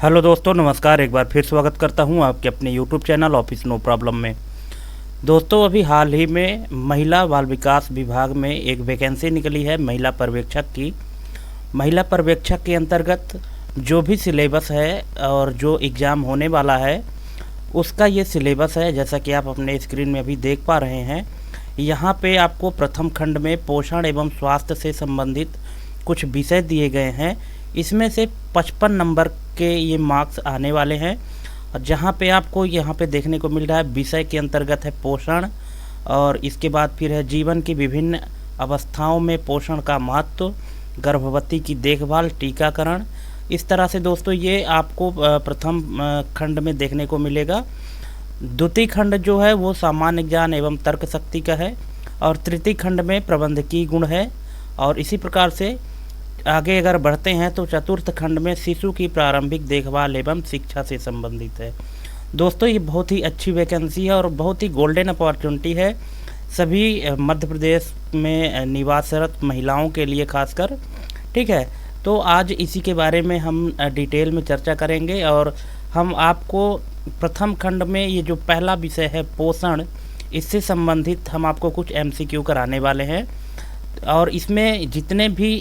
Hello दोस्तों, नमस्कार। एक बार फिर स्वागत करता हूं आपके अपने YouTube channel office no problem में। दोस्तों, अभी हाल ही में महिला बाल विकास विभाग में एक वैकेंसी निकली है महिला पर्यवेक्षक की। महिला पर्यवेक्षक के अंतर्गत जो भी सिलेबस है और जो एग्ज़ाम होने वाला है उसका ये सिलेबस है। जैसा कि आप अपने स्क्रीन में अभी देख पा रहे हैं, यहाँ पे आपको प्रथम खंड में पोषण एवं स्वास्थ्य से संबंधित कुछ विषय दिए गए हैं। इसमें से 55 नंबर के ये मार्क्स आने वाले हैं। और जहाँ पे आपको यहाँ पे देखने को मिल रहा है, विषय के अंतर्गत है पोषण, और इसके बाद फिर है जीवन की विभिन्न अवस्थाओं में पोषण का महत्व, गर्भवती की देखभाल, टीकाकरण। इस तरह से दोस्तों ये आपको प्रथम खंड में देखने को मिलेगा। द्वितीय खंड जो है वो सामान्य ज्ञान एवं तर्क शक्ति का है, और तृतीय खंड में प्रबंधकीय गुण है। और इसी प्रकार से आगे अगर बढ़ते हैं तो चतुर्थ खंड में शिशु की प्रारंभिक देखभाल एवं शिक्षा से संबंधित है। दोस्तों, ये बहुत ही अच्छी वैकेंसी है और बहुत ही गोल्डन अपॉर्चुनिटी है सभी मध्य प्रदेश में निवासरत महिलाओं के लिए खासकर। ठीक है, तो आज इसी के बारे में हम डिटेल में चर्चा करेंगे। और हम आपको प्रथम खंड में ये जो पहला विषय है पोषण, इससे संबंधित हम आपको कुछ MCQ कराने वाले हैं। और इसमें जितने भी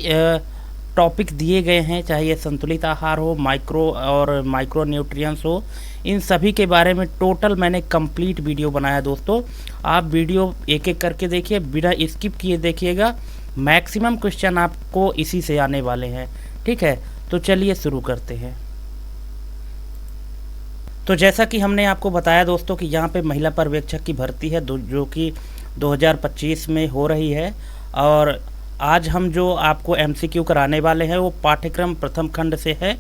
टॉपिक दिए गए हैं, चाहे ये संतुलित आहार हो, माइक्रो न्यूट्रिएंट्स हो, इन सभी के बारे में टोटल मैंने कंप्लीट वीडियो बनाया। दोस्तों, आप वीडियो एक एक करके देखिए, बिना स्किप किए देखिएगा। मैक्सिमम क्वेश्चन आपको इसी से आने वाले हैं। ठीक है, तो चलिए शुरू करते हैं। तो जैसा कि हमने आपको बताया दोस्तों कि यहाँ पे महिला पर्यवेक्षक की भर्ती है जो कि 2025 में हो रही है। और आज हम जो आपको MCQ कराने वाले हैं वो पाठ्यक्रम प्रथम खंड से है,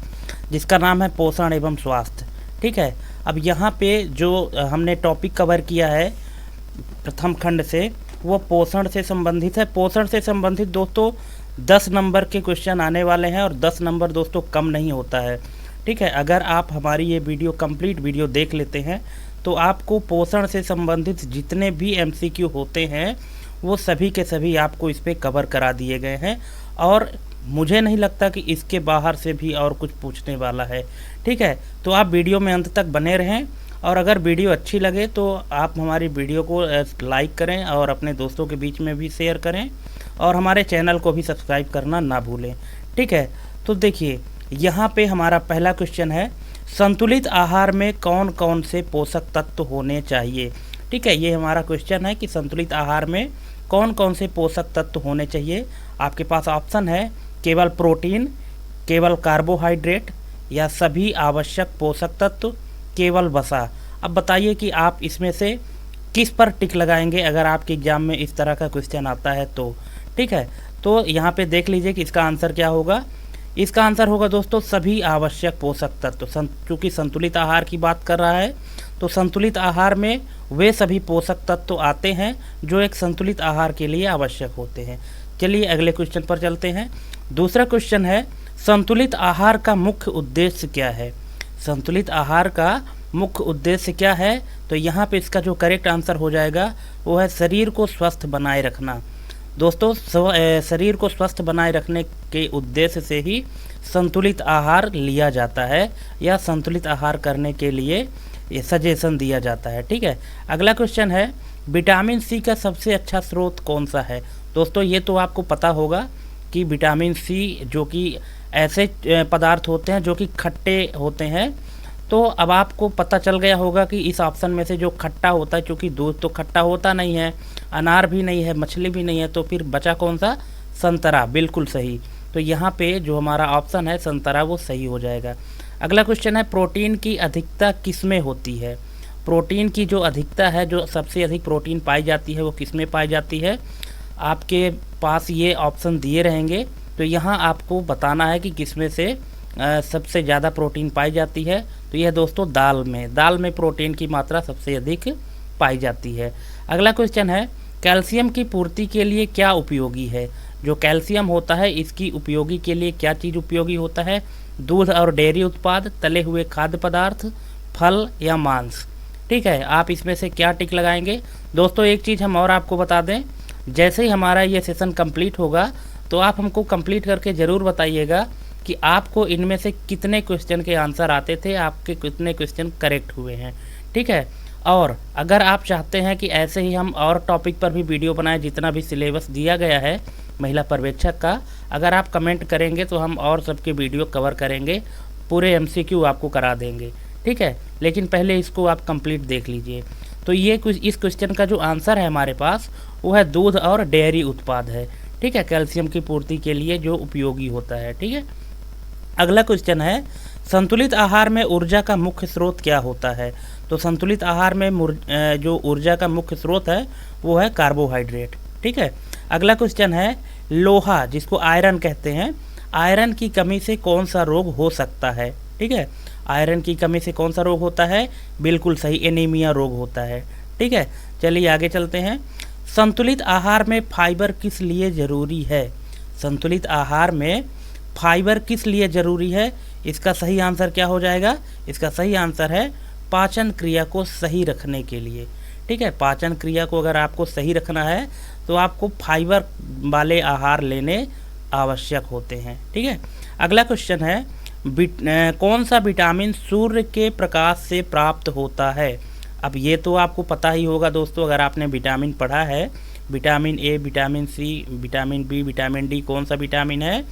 जिसका नाम है पोषण एवं स्वास्थ्य। ठीक है, अब यहाँ पे जो हमने टॉपिक कवर किया है प्रथम खंड से, वो पोषण से संबंधित है। पोषण से संबंधित दोस्तों 10 नंबर के क्वेश्चन आने वाले हैं, और 10 नंबर दोस्तों कम नहीं होता है। ठीक है, अगर आप हमारी ये वीडियो कंप्लीट वीडियो देख लेते हैं तो आपको पोषण से संबंधित जितने भी MCQ होते हैं वो सभी के सभी आपको इस पे कवर करा दिए गए हैं। और मुझे नहीं लगता कि इसके बाहर से भी और कुछ पूछने वाला है। ठीक है, तो आप वीडियो में अंत तक बने रहें। और अगर वीडियो अच्छी लगे तो आप हमारी वीडियो को लाइक करें और अपने दोस्तों के बीच में भी शेयर करें, और हमारे चैनल को भी सब्सक्राइब करना ना भूलें। ठीक है, तो देखिए यहाँ पे हमारा पहला क्वेश्चन है, संतुलित आहार में कौन कौन से पोषक तत्व होने चाहिए। ठीक है, ये हमारा क्वेश्चन है कि संतुलित आहार में कौन कौन से पोषक तत्व होने चाहिए। आपके पास ऑप्शन है केवल प्रोटीन, केवल कार्बोहाइड्रेट, या सभी आवश्यक पोषक तत्व, केवल वसा। अब बताइए कि आप इसमें से किस पर टिक लगाएंगे अगर आपके एग्जाम में इस तरह का क्वेश्चन आता है तो। ठीक है, तो यहाँ पे देख लीजिए कि इसका आंसर क्या होगा। इसका आंसर होगा दोस्तों सभी आवश्यक पोषक तत्व। चूँकि संतुलित आहार की बात कर रहा है तो संतुलित आहार में वे सभी पोषक तत्व आते हैं जो एक संतुलित आहार के लिए आवश्यक होते हैं। चलिए अगले क्वेश्चन पर चलते हैं। दूसरा क्वेश्चन है, संतुलित आहार का मुख्य उद्देश्य क्या है। संतुलित आहार का मुख्य उद्देश्य क्या है, तो यहाँ पे इसका जो करेक्ट आंसर हो जाएगा वो है शरीर को स्वस्थ बनाए रखना। दोस्तों, शरीर को स्वस्थ बनाए रखने के उद्देश्य से ही संतुलित आहार लिया जाता है, या संतुलित आहार करने के लिए ये सजेशन दिया जाता है। ठीक है, अगला क्वेश्चन है, विटामिन C का सबसे अच्छा स्रोत कौन सा है। दोस्तों, ये तो आपको पता होगा कि विटामिन C जो कि ऐसे पदार्थ होते हैं जो कि खट्टे होते हैं। तो अब आपको पता चल गया होगा कि इस ऑप्शन में से जो खट्टा होता है, चूँकि दूध तो खट्टा होता नहीं है, अनार भी नहीं है, मछली भी नहीं है, तो फिर बचा कौन सा, संतरा। बिल्कुल सही। तो यहाँ पे जो हमारा ऑप्शन है संतरा, वो सही हो जाएगा। अगला क्वेश्चन है, प्रोटीन की अधिकता किस में होती है। प्रोटीन की जो अधिकता है, जो सबसे अधिक प्रोटीन पाई जाती है, वो किस में पाई जाती है। आपके पास ये ऑप्शन दिए रहेंगे, तो यहाँ आपको बताना है कि किस में से सबसे ज़्यादा प्रोटीन पाई जाती है। तो यह दोस्तों दाल में प्रोटीन की मात्रा सबसे अधिक पाई जाती है। अगला क्वेश्चन है, कैल्शियम की पूर्ति के लिए क्या उपयोगी है। जो कैल्शियम होता है, इसकी उपयोगी के लिए क्या चीज़ उपयोगी होता है। दूध और डेयरी उत्पाद, तले हुए खाद्य पदार्थ, फल या मांस। ठीक है, आप इसमें से क्या टिक लगाएंगे। दोस्तों, एक चीज़ हम और आपको बता दें, जैसे ही हमारा ये सेशन कंप्लीट होगा तो आप हमको कंप्लीट करके ज़रूर बताइएगा कि आपको इनमें से कितने क्वेश्चन के आंसर आते थे, आपके कितने क्वेश्चन करेक्ट हुए हैं। ठीक है, और अगर आप चाहते हैं कि ऐसे ही हम और टॉपिक पर भी वीडियो बनाएं, जितना भी सिलेबस दिया गया है महिला पर्यवेक्षक का, अगर आप कमेंट करेंगे तो हम और सबके वीडियो कवर करेंगे, पूरे MCQ आपको करा देंगे। ठीक है, लेकिन पहले इसको आप कंप्लीट देख लीजिए। तो ये कुछ इस क्वेश्चन का जो आंसर है हमारे पास वो है दूध और डेयरी उत्पाद है। ठीक है, कैल्शियम की पूर्ति के लिए जो उपयोगी होता है। ठीक है, अगला क्वेश्चन है संतुलित आहार में ऊर्जा का मुख्य स्रोत क्या होता है। तो संतुलित आहार में जो ऊर्जा का मुख्य स्रोत है वो है कार्बोहाइड्रेट। ठीक है, अगला क्वेश्चन है लोहा जिसको आयरन कहते हैं, आयरन की कमी से कौन सा रोग हो सकता है। ठीक है, आयरन की कमी से कौन सा रोग होता है, बिल्कुल सही, एनीमिया रोग होता है। ठीक है, चलिए आगे चलते हैं। संतुलित आहार में फाइबर किस लिए ज़रूरी है। संतुलित आहार में फाइबर किस लिए ज़रूरी है, इसका सही आंसर क्या हो जाएगा, इसका सही आंसर है पाचन क्रिया को सही रखने के लिए। ठीक है, पाचन क्रिया को अगर आपको सही रखना है तो आपको फाइबर वाले आहार लेने आवश्यक होते हैं। ठीक है, अगला क्वेश्चन है कौन सा विटामिन सूर्य के प्रकाश से प्राप्त होता है। अब ये तो आपको पता ही होगा दोस्तों, अगर आपने विटामिन पढ़ा है, vitamin A, vitamin C, vitamin B, vitamin D, कौन सा विटामिन है।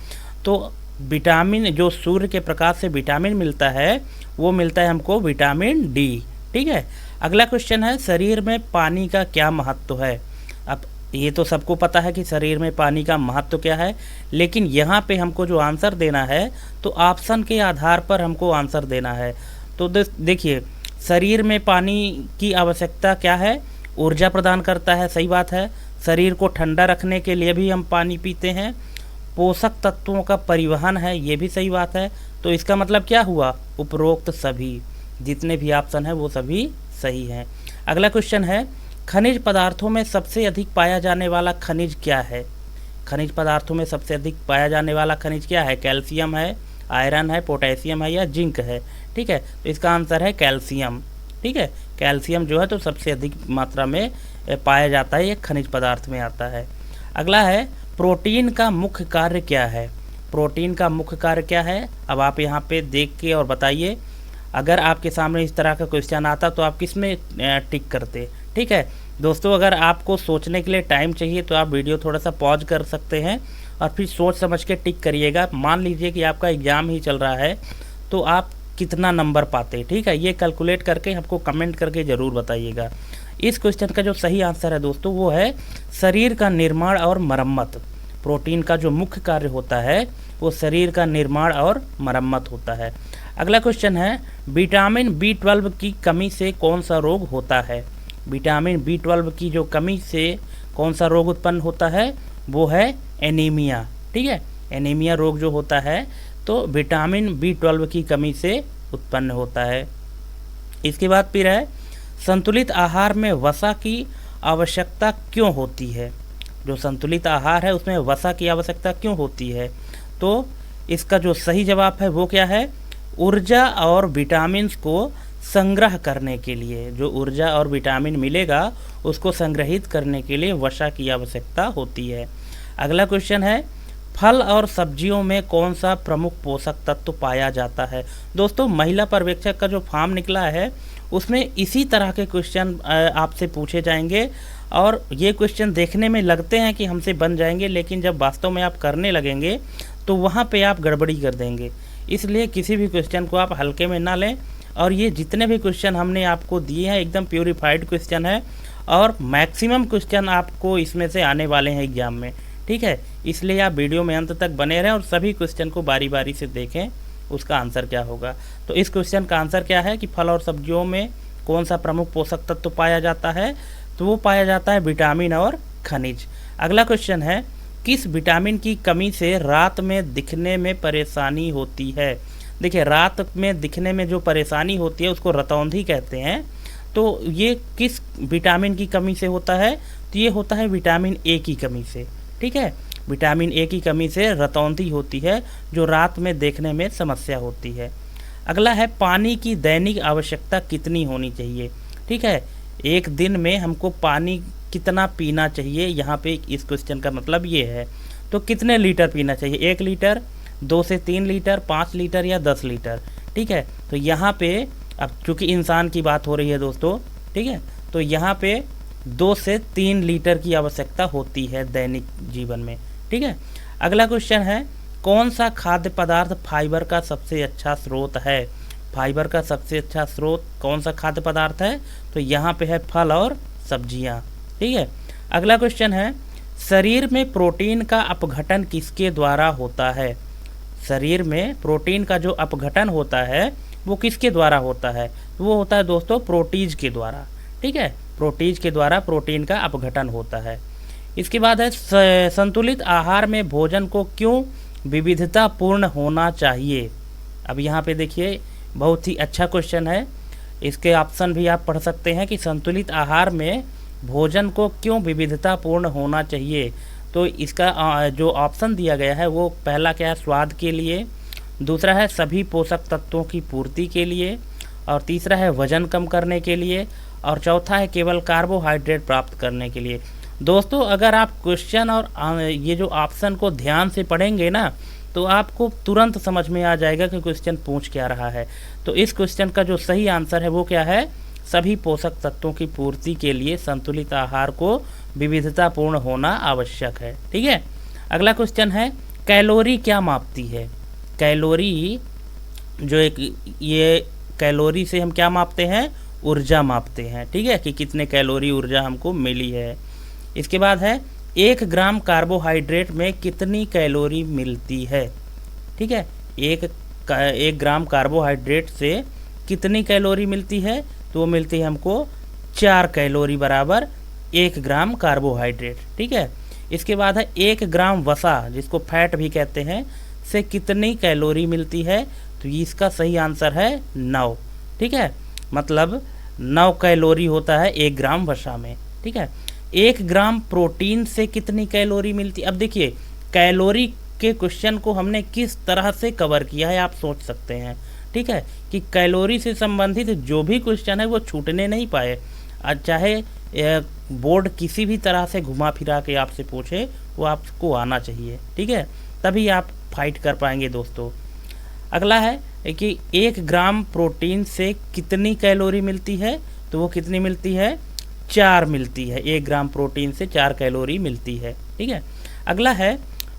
तो विटामिन जो सूर्य के प्रकाश से विटामिन मिलता है वो मिलता है हमको विटामिन डी। ठीक है, अगला क्वेश्चन है शरीर में पानी का क्या महत्व है। अब ये तो सबको पता है कि शरीर में पानी का महत्व क्या है, लेकिन यहाँ पे हमको जो आंसर देना है तो ऑप्शन के आधार पर हमको आंसर देना है। तो देखिए, शरीर में पानी की आवश्यकता क्या है, ऊर्जा प्रदान करता है, सही बात है। शरीर को ठंडा रखने के लिए भी हम पानी पीते हैं, पोषक तत्वों का परिवहन है, ये भी सही बात है। तो इसका मतलब क्या हुआ, उपरोक्त सभी जितने भी ऑप्शन है वो सभी सही हैं। अगला क्वेश्चन है खनिज पदार्थों में सबसे अधिक पाया जाने वाला खनिज क्या है। खनिज पदार्थों में सबसे अधिक पाया जाने वाला खनिज क्या है, कैल्शियम है, आयरन है, पोटेशियम है या जिंक है। ठीक है, तो इसका आंसर है कैल्शियम। ठीक है, कैल्शियम जो है तो सबसे अधिक मात्रा में पाया जाता है, ये खनिज पदार्थ में आता है। अगला है प्रोटीन का मुख्य कार्य क्या है। प्रोटीन का मुख्य कार्य क्या है, अब आप यहाँ पे देख के और बताइए। अगर आपके सामने इस तरह का क्वेश्चन आता तो आप किस में टिक करते। ठीक है दोस्तों, अगर आपको सोचने के लिए टाइम चाहिए तो आप वीडियो थोड़ा सा पॉज कर सकते हैं और फिर सोच समझ के टिक करिएगा। मान लीजिए कि आपका एग्ज़ाम ही चल रहा है तो आप कितना नंबर पाते। ठीक है, ये कैलकुलेट करके हमको कमेंट करके ज़रूर बताइएगा। इस क्वेश्चन का जो सही आंसर है दोस्तों वो है शरीर का निर्माण और मरम्मत। प्रोटीन का जो मुख्य कार्य होता है वो शरीर का निर्माण और मरम्मत होता है। अगला क्वेश्चन है विटामिन B12 की कमी से कौन सा रोग होता है। विटामिन B12 की जो कमी से कौन सा रोग उत्पन्न होता है वो है एनीमिया। ठीक है, एनीमिया रोग जो होता है तो विटामिन B12 की कमी से उत्पन्न होता है। इसके बाद फिर है संतुलित आहार में वसा की आवश्यकता क्यों होती है। जो संतुलित आहार है उसमें वसा की आवश्यकता क्यों होती है, तो इसका जो सही जवाब है वो क्या है, ऊर्जा और विटामिन्स को संग्रह करने के लिए। जो ऊर्जा और विटामिन मिलेगा उसको संग्रहित करने के लिए वसा की आवश्यकता होती है। अगला क्वेश्चन है फल और सब्जियों में कौन सा प्रमुख पोषक तत्व पाया जाता है। दोस्तों, महिला पर्यवेक्षक का जो फॉर्म निकला है उसमें इसी तरह के क्वेश्चन आपसे पूछे जाएंगे और ये क्वेश्चन देखने में लगते हैं कि हमसे बन जाएंगे, लेकिन जब वास्तव में आप करने लगेंगे तो वहाँ पे आप गड़बड़ी कर देंगे। इसलिए किसी भी क्वेश्चन को आप हल्के में ना लें। और ये जितने भी क्वेश्चन हमने आपको दिए हैं एकदम प्योरीफाइड क्वेश्चन है और मैक्सिमम क्वेश्चन आपको इसमें से आने वाले हैं एग्जाम में। ठीक है, इसलिए आप वीडियो में अंत तक बने रहें और सभी क्वेश्चन को बारी बारी से देखें उसका आंसर क्या होगा। तो इस क्वेश्चन का आंसर क्या है कि फल और सब्जियों में कौन सा प्रमुख पोषक तत्व पाया जाता है, तो वो पाया जाता है विटामिन और खनिज। अगला क्वेश्चन है किस विटामिन की कमी से रात में दिखने में परेशानी होती है। देखिए, रात में दिखने में जो परेशानी होती है उसको रतौंधी कहते हैं। तो ये किस विटामिन की कमी से होता है, तो ये होता है विटामिन ए की कमी से। ठीक है, विटामिन ए की कमी से रतौंधी होती है जो रात में देखने में समस्या होती है। अगला है पानी की दैनिक आवश्यकता कितनी होनी चाहिए। ठीक है, एक दिन में हमको पानी कितना पीना चाहिए, यहाँ पे इस क्वेश्चन का मतलब ये है। तो कितने लीटर पीना चाहिए, 1 लीटर, 2 से 3 लीटर, 5 लीटर या 10 लीटर। ठीक है, तो यहाँ पे अब चूँकि इंसान की बात हो रही है दोस्तों, ठीक है, तो यहाँ पे 2 से 3 लीटर की आवश्यकता होती है दैनिक जीवन में। ठीक है, अगला क्वेश्चन है, कौन सा खाद्य पदार्थ फाइबर का सबसे अच्छा स्रोत है? फाइबर का सबसे अच्छा स्रोत कौन सा खाद्य पदार्थ है? तो यहाँ पे है फल और सब्जियाँ। ठीक है, अगला क्वेश्चन है, शरीर में प्रोटीन का अपघटन किसके द्वारा होता है? शरीर में प्रोटीन का जो अपघटन होता है वो किसके द्वारा होता है? वो होता है दोस्तों प्रोटीज के द्वारा। ठीक है, प्रोटीज के द्वारा प्रोटीन का अपघटन होता है। इसके बाद है, संतुलित आहार में भोजन को क्यों विविधतापूर्ण होना चाहिए? अब यहाँ पे देखिए बहुत ही अच्छा क्वेश्चन है। इसके ऑप्शन भी आप पढ़ सकते हैं कि संतुलित आहार में भोजन को क्यों विविधतापूर्ण होना चाहिए। तो इसका जो ऑप्शन दिया गया है वो पहला क्या है, स्वाद के लिए, दूसरा है सभी पोषक तत्वों की पूर्ति के लिए, और तीसरा है वजन कम करने के लिए, और चौथा है केवल कार्बोहाइड्रेट प्राप्त करने के लिए। दोस्तों अगर आप क्वेश्चन और ये जो ऑप्शन को ध्यान से पढ़ेंगे ना तो आपको तुरंत समझ में आ जाएगा कि क्वेश्चन पूछ क्या रहा है। तो इस क्वेश्चन का जो सही आंसर है वो क्या है, सभी पोषक तत्वों की पूर्ति के लिए संतुलित आहार को विविधतापूर्ण होना आवश्यक है। ठीक है, अगला क्वेश्चन है, कैलोरी क्या मापती है? कैलोरी जो एक ये कैलोरी से हम क्या मापते हैं, ऊर्जा मापते हैं। ठीक है, कि कितने कैलोरी ऊर्जा हमको मिली है। इसके बाद है, 1 ग्राम कार्बोहाइड्रेट में कितनी कैलोरी मिलती है? ठीक है, 1 ग्राम कार्बोहाइड्रेट से कितनी कैलोरी मिलती है? तो वो मिलती है हमको 4 कैलोरी बराबर 1 ग्राम कार्बोहाइड्रेट। ठीक है, इसके बाद है, 1 ग्राम वसा जिसको फैट भी कहते हैं से कितनी कैलोरी मिलती है? तो इसका सही आंसर है 9। ठीक है, मतलब 9 कैलोरी होता है 1 ग्राम वसा में। ठीक है, 1 ग्राम प्रोटीन से कितनी कैलोरी मिलती? अब देखिए कैलोरी के क्वेश्चन को हमने किस तरह से कवर किया है आप सोच सकते हैं। ठीक है, कि कैलोरी से संबंधित जो भी क्वेश्चन है वो छूटने नहीं पाए, चाहे बोर्ड किसी भी तरह से घुमा फिरा के आपसे पूछे वो आपको आना चाहिए। ठीक है, तभी आप फाइट कर पाएंगे दोस्तों। अगला है कि 1 ग्राम प्रोटीन से कितनी कैलोरी मिलती है? तो वो कितनी मिलती है, 4 मिलती है। 1 ग्राम प्रोटीन से 4 कैलोरी मिलती है। ठीक है, अगला है,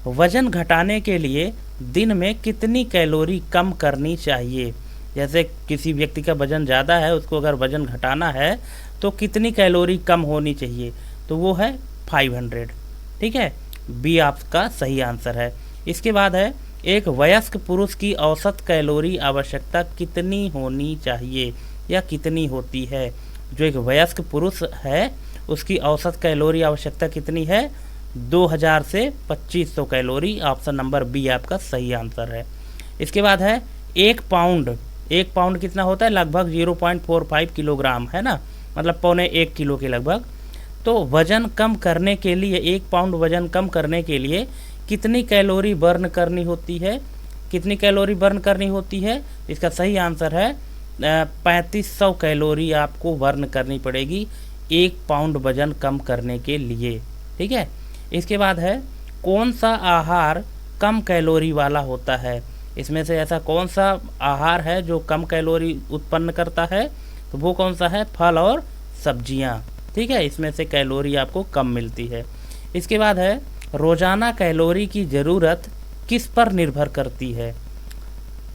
वजन घटाने के लिए दिन में कितनी कैलोरी कम करनी चाहिए? जैसे किसी व्यक्ति का वजन ज़्यादा है, उसको अगर वजन घटाना है तो कितनी कैलोरी कम होनी चाहिए? तो वो है 500। ठीक है, बी आपका सही आंसर है। इसके बाद है, एक वयस्क पुरुष की औसत कैलोरी आवश्यकता कितनी होनी चाहिए या कितनी होती है? जो एक वयस्क पुरुष है उसकी औसत कैलोरी आवश्यकता कितनी है? 2000 से 2500 कैलोरी। ऑप्शन नंबर बी आपका सही आंसर है। इसके बाद है, 1 पाउंड कितना होता है? लगभग 0.45 किलोग्राम, है ना, मतलब 1.25 किलो के लगभग। तो वजन कम करने के लिए 1 पाउंड वजन कम करने के लिए कितनी कैलोरी बर्न करनी होती है? कितनी कैलोरी बर्न करनी होती है? इसका सही आंसर है 3500 कैलोरी आपको बर्न करनी पड़ेगी 1 पाउंड वजन कम करने के लिए। ठीक है, इसके बाद है, कौन सा आहार कम कैलोरी वाला होता है? इसमें से ऐसा कौन सा आहार है जो कम कैलोरी उत्पन्न करता है? तो वो कौन सा है? फल और सब्जियां। ठीक है, इसमें से कैलोरी आपको कम मिलती है। इसके बाद है, रोज़ाना कैलोरी की ज़रूरत किस पर निर्भर करती है?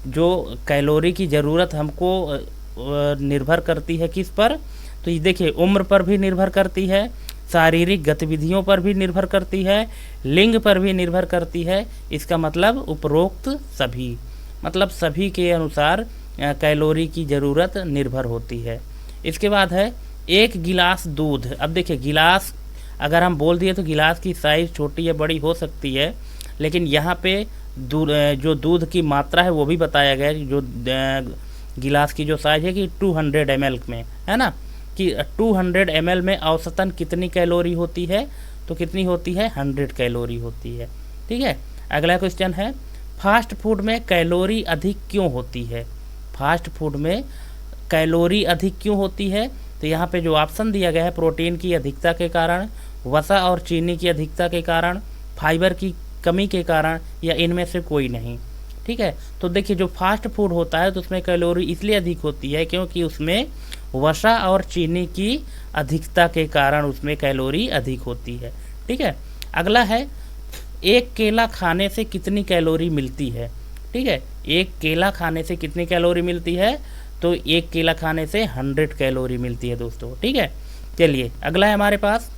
जो कैलोरी की ज़रूरत हमको निर्भर करती है किस पर? तो ये देखिए, उम्र पर भी निर्भर करती है, शारीरिक गतिविधियों पर भी निर्भर करती है, लिंग पर भी निर्भर करती है। इसका मतलब उपरोक्त सभी, मतलब सभी के अनुसार कैलोरी की ज़रूरत निर्भर होती है। इसके बाद है, 1 गिलास दूध। अब देखिए, गिलास अगर हम बोल दिए तो गिलास की साइज़ छोटी या बड़ी हो सकती है, लेकिन यहाँ पे जो दूध की मात्रा है वो भी बताया गया है। जो गिलास की जो साइज़ है कि 200 ml में, है ना, कि 200 ml में औसतन कितनी कैलोरी होती है? तो कितनी होती है? 100 कैलोरी होती है। ठीक है, अगला क्वेश्चन है, फास्ट फूड में कैलोरी अधिक क्यों होती है? फास्ट फूड में कैलोरी अधिक क्यों होती है? तो यहाँ पे जो ऑप्शन दिया गया है, प्रोटीन की अधिकता के कारण, वसा और चीनी की अधिकता के कारण, फाइबर की कमी के कारण, या इनमें से कोई नहीं। ठीक है। तो देखिए जो फास्ट फूड होता है तो उसमें कैलोरी इसलिए अधिक होती है क्योंकि उसमें वसा और चीनी की अधिकता के कारण उसमें कैलोरी अधिक होती है, ठीक है। अगला है, एक केला खाने से कितनी कैलोरी मिलती है, ठीक है। एक केला खाने से कितनी कैलोरी मिलती है, तो एक केला खाने से 100 कैलोरी मिलती है दोस्तों, ठीक है। चलिए अगला है हमारे पास,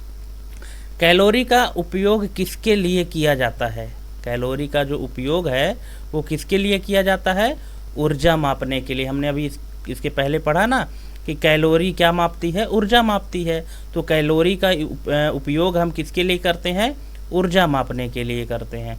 कैलोरी का उपयोग किसके लिए किया जाता है। कैलोरी का जो उपयोग है वो किसके लिए किया जाता है, ऊर्जा मापने के लिए। हमने अभी इसके पहले पढ़ा ना कि कैलोरी क्या मापती है, ऊर्जा मापती है। तो कैलोरी का उपयोग हम किसके लिए करते हैं, ऊर्जा मापने के लिए करते हैं।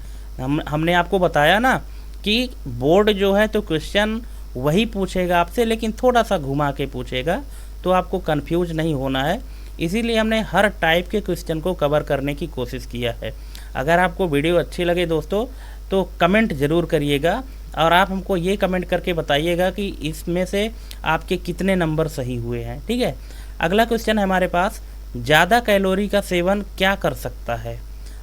हमने आपको बताया ना कि बोर्ड जो है तो क्वेश्चन वही पूछेगा आपसे, लेकिन थोड़ा सा घुमा के पूछेगा, तो आपको कंफ्यूज नहीं होना है। इसीलिए हमने हर टाइप के क्वेश्चन को कवर करने की कोशिश किया है। अगर आपको वीडियो अच्छी लगे दोस्तों तो कमेंट ज़रूर करिएगा, और आप हमको ये कमेंट करके बताइएगा कि इसमें से आपके कितने नंबर सही हुए हैं, ठीक है। अगला क्वेश्चन है हमारे पास, ज़्यादा कैलोरी का सेवन क्या कर सकता है।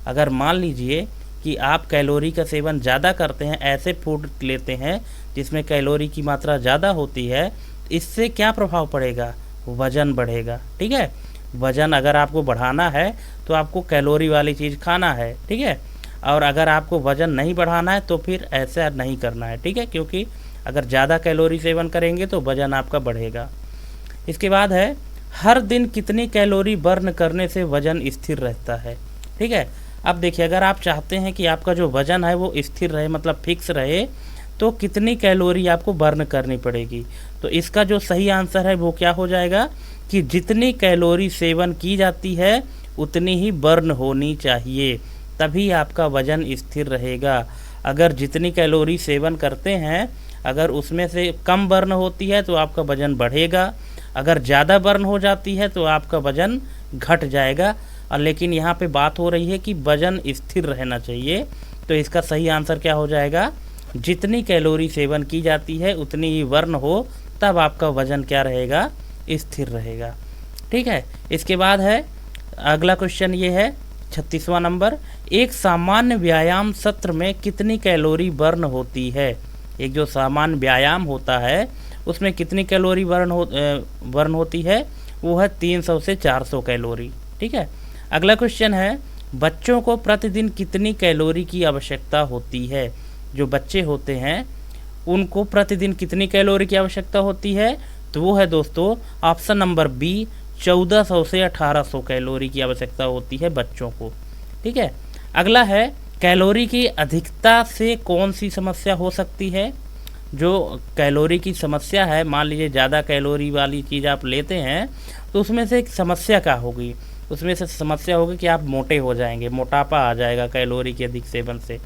अगर मान लीजिए कि आप कैलोरी का सेवन ज़्यादा करते हैं, ऐसे फूड लेते हैं जिसमें कैलोरी की मात्रा ज़्यादा होती है, इससे क्या प्रभाव पड़ेगा, वज़न बढ़ेगा, ठीक है। वज़न अगर आपको बढ़ाना है तो आपको कैलोरी वाली चीज़ खाना है, ठीक है। और अगर आपको वज़न नहीं बढ़ाना है तो फिर ऐसा नहीं करना है, ठीक है, क्योंकि अगर ज़्यादा कैलोरी सेवन करेंगे तो वज़न आपका बढ़ेगा। इसके बाद है, हर दिन कितनी कैलोरी बर्न करने से वज़न स्थिर रहता है, ठीक है। अब देखिए अगर आप चाहते हैं कि आपका जो वज़न है वो स्थिर रहे, मतलब फिक्स रहे, तो कितनी कैलोरी आपको बर्न करनी पड़ेगी। तो इसका जो सही आंसर है वो क्या हो जाएगा कि जितनी कैलोरी सेवन की जाती है उतनी ही बर्न होनी चाहिए, तभी आपका वज़न स्थिर रहेगा। अगर जितनी कैलोरी सेवन करते हैं अगर उसमें से कम बर्न होती है तो आपका वज़न बढ़ेगा, अगर ज़्यादा बर्न हो जाती है तो आपका वज़न घट जाएगा। और लेकिन यहाँ पे बात हो रही है कि वज़न स्थिर रहना चाहिए, तो इसका सही आंसर क्या हो जाएगा, जितनी कैलोरी सेवन की जाती है उतनी ही बर्न हो, तब आपका वज़न क्या रहेगा, स्थिर रहेगा, ठीक है। इसके बाद है अगला क्वेश्चन, ये है 36वां नंबर, एक सामान्य व्यायाम सत्र में कितनी कैलोरी बर्न होती है। एक जो सामान्य व्यायाम होता है उसमें कितनी कैलोरी बर्न होती है, वो है 300 से 400 कैलोरी, ठीक है। अगला क्वेश्चन है, बच्चों को प्रतिदिन कितनी कैलोरी की आवश्यकता होती है। जो बच्चे होते हैं उनको प्रतिदिन कितनी कैलोरी की आवश्यकता होती है, तो वो है दोस्तों ऑप्शन नंबर बी, 1400 से 1800 कैलोरी की आवश्यकता होती है बच्चों को, ठीक है। अगला है, कैलोरी की अधिकता से कौन सी समस्या हो सकती है। जो कैलोरी की समस्या है, मान लीजिए ज़्यादा कैलोरी वाली चीज़ आप लेते हैं तो उसमें से एक समस्या क्या होगी, उसमें से समस्या होगी कि आप मोटे हो जाएंगे, मोटापा आ जाएगा कैलोरी के अधिक सेवन से,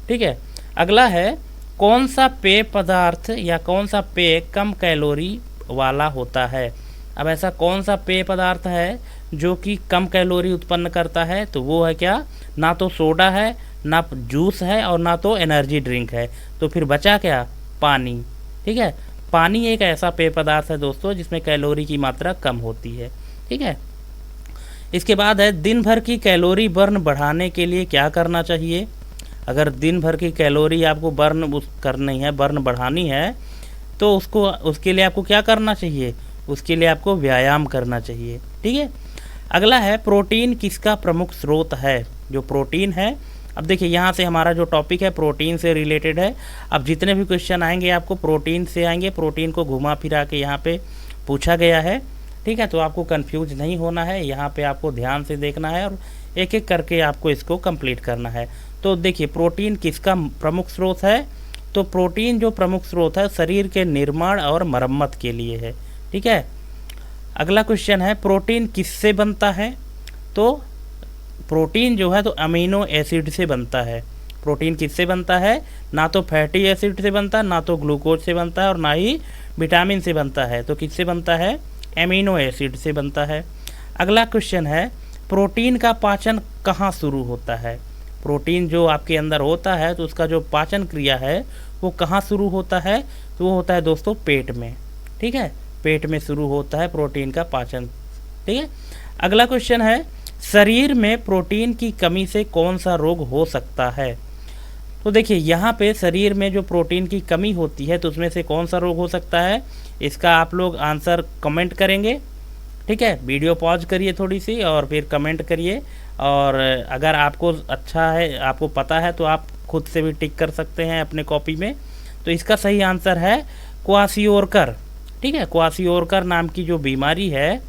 ठीक है। अगला है, कौन सा पेय पदार्थ या कौन सा पेय कम कैलोरी वाला होता है। अब ऐसा कौन सा पेय पदार्थ है जो कि कम कैलोरी उत्पन्न करता है, तो वो है क्या, ना तो सोडा है, ना जूस है, और ना तो एनर्जी ड्रिंक है। तो फिर बचा क्या, पानी, ठीक है। पानी एक ऐसा पेय पदार्थ है दोस्तों जिसमें कैलोरी की मात्रा कम होती है, ठीक है। इसके बाद है, दिन भर की कैलोरी बर्न बढ़ाने के लिए क्या करना चाहिए। अगर दिन भर की कैलोरी आपको बर्न करनी है, बर्न बढ़ानी है, तो उसके लिए आपको क्या करना चाहिए, उसके लिए आपको व्यायाम करना चाहिए, ठीक है। अगला है, प्रोटीन किसका प्रमुख स्रोत है। जो प्रोटीन है, अब देखिए यहाँ से हमारा जो टॉपिक है प्रोटीन से रिलेटेड है। अब जितने भी क्वेश्चन आएंगे आपको प्रोटीन से आएंगे, प्रोटीन को घुमा फिरा के यहाँ पे पूछा गया है, ठीक है। तो आपको कंफ्यूज नहीं होना है, यहाँ पे आपको ध्यान से देखना है और एक एक करके आपको इसको कंप्लीट करना है। तो देखिए प्रोटीन किसका प्रमुख स्रोत है, तो प्रोटीन जो प्रमुख स्रोत है शरीर के निर्माण और मरम्मत के लिए है, ठीक है। अगला क्वेश्चन है, प्रोटीन किससे बनता है। तो प्रोटीन जो है तो अमीनो एसिड से बनता है। प्रोटीन किससे बनता है, ना तो फैटी एसिड से बनता है, ना तो ग्लूकोज से बनता है, और ना ही विटामिन से बनता है। तो किससे बनता है, अमीनो एसिड से बनता है। अगला क्वेश्चन है, प्रोटीन का पाचन कहाँ शुरू होता है। प्रोटीन जो आपके अंदर होता है तो उसका जो पाचन क्रिया है वो कहाँ शुरू होता है, तो वो होता है दोस्तों पेट में, ठीक है। पेट में शुरू होता है प्रोटीन का पाचन, ठीक है। अगला क्वेश्चन है, शरीर में प्रोटीन की कमी से कौन सा रोग हो सकता है। तो देखिए यहाँ पे शरीर में जो प्रोटीन की कमी होती है तो उसमें से कौन सा रोग हो सकता है, इसका आप लोग आंसर कमेंट करेंगे। ठीक है, वीडियो पॉज करिए थोड़ी सी और फिर कमेंट करिए, और अगर आपको अच्छा है, आपको पता है, तो आप खुद से भी टिक कर सकते हैं अपने कॉपी में। तो इसका सही आंसर है क्वाशियोरकर। ठीक है, क्वाशियोरकर नाम की जो बीमारी है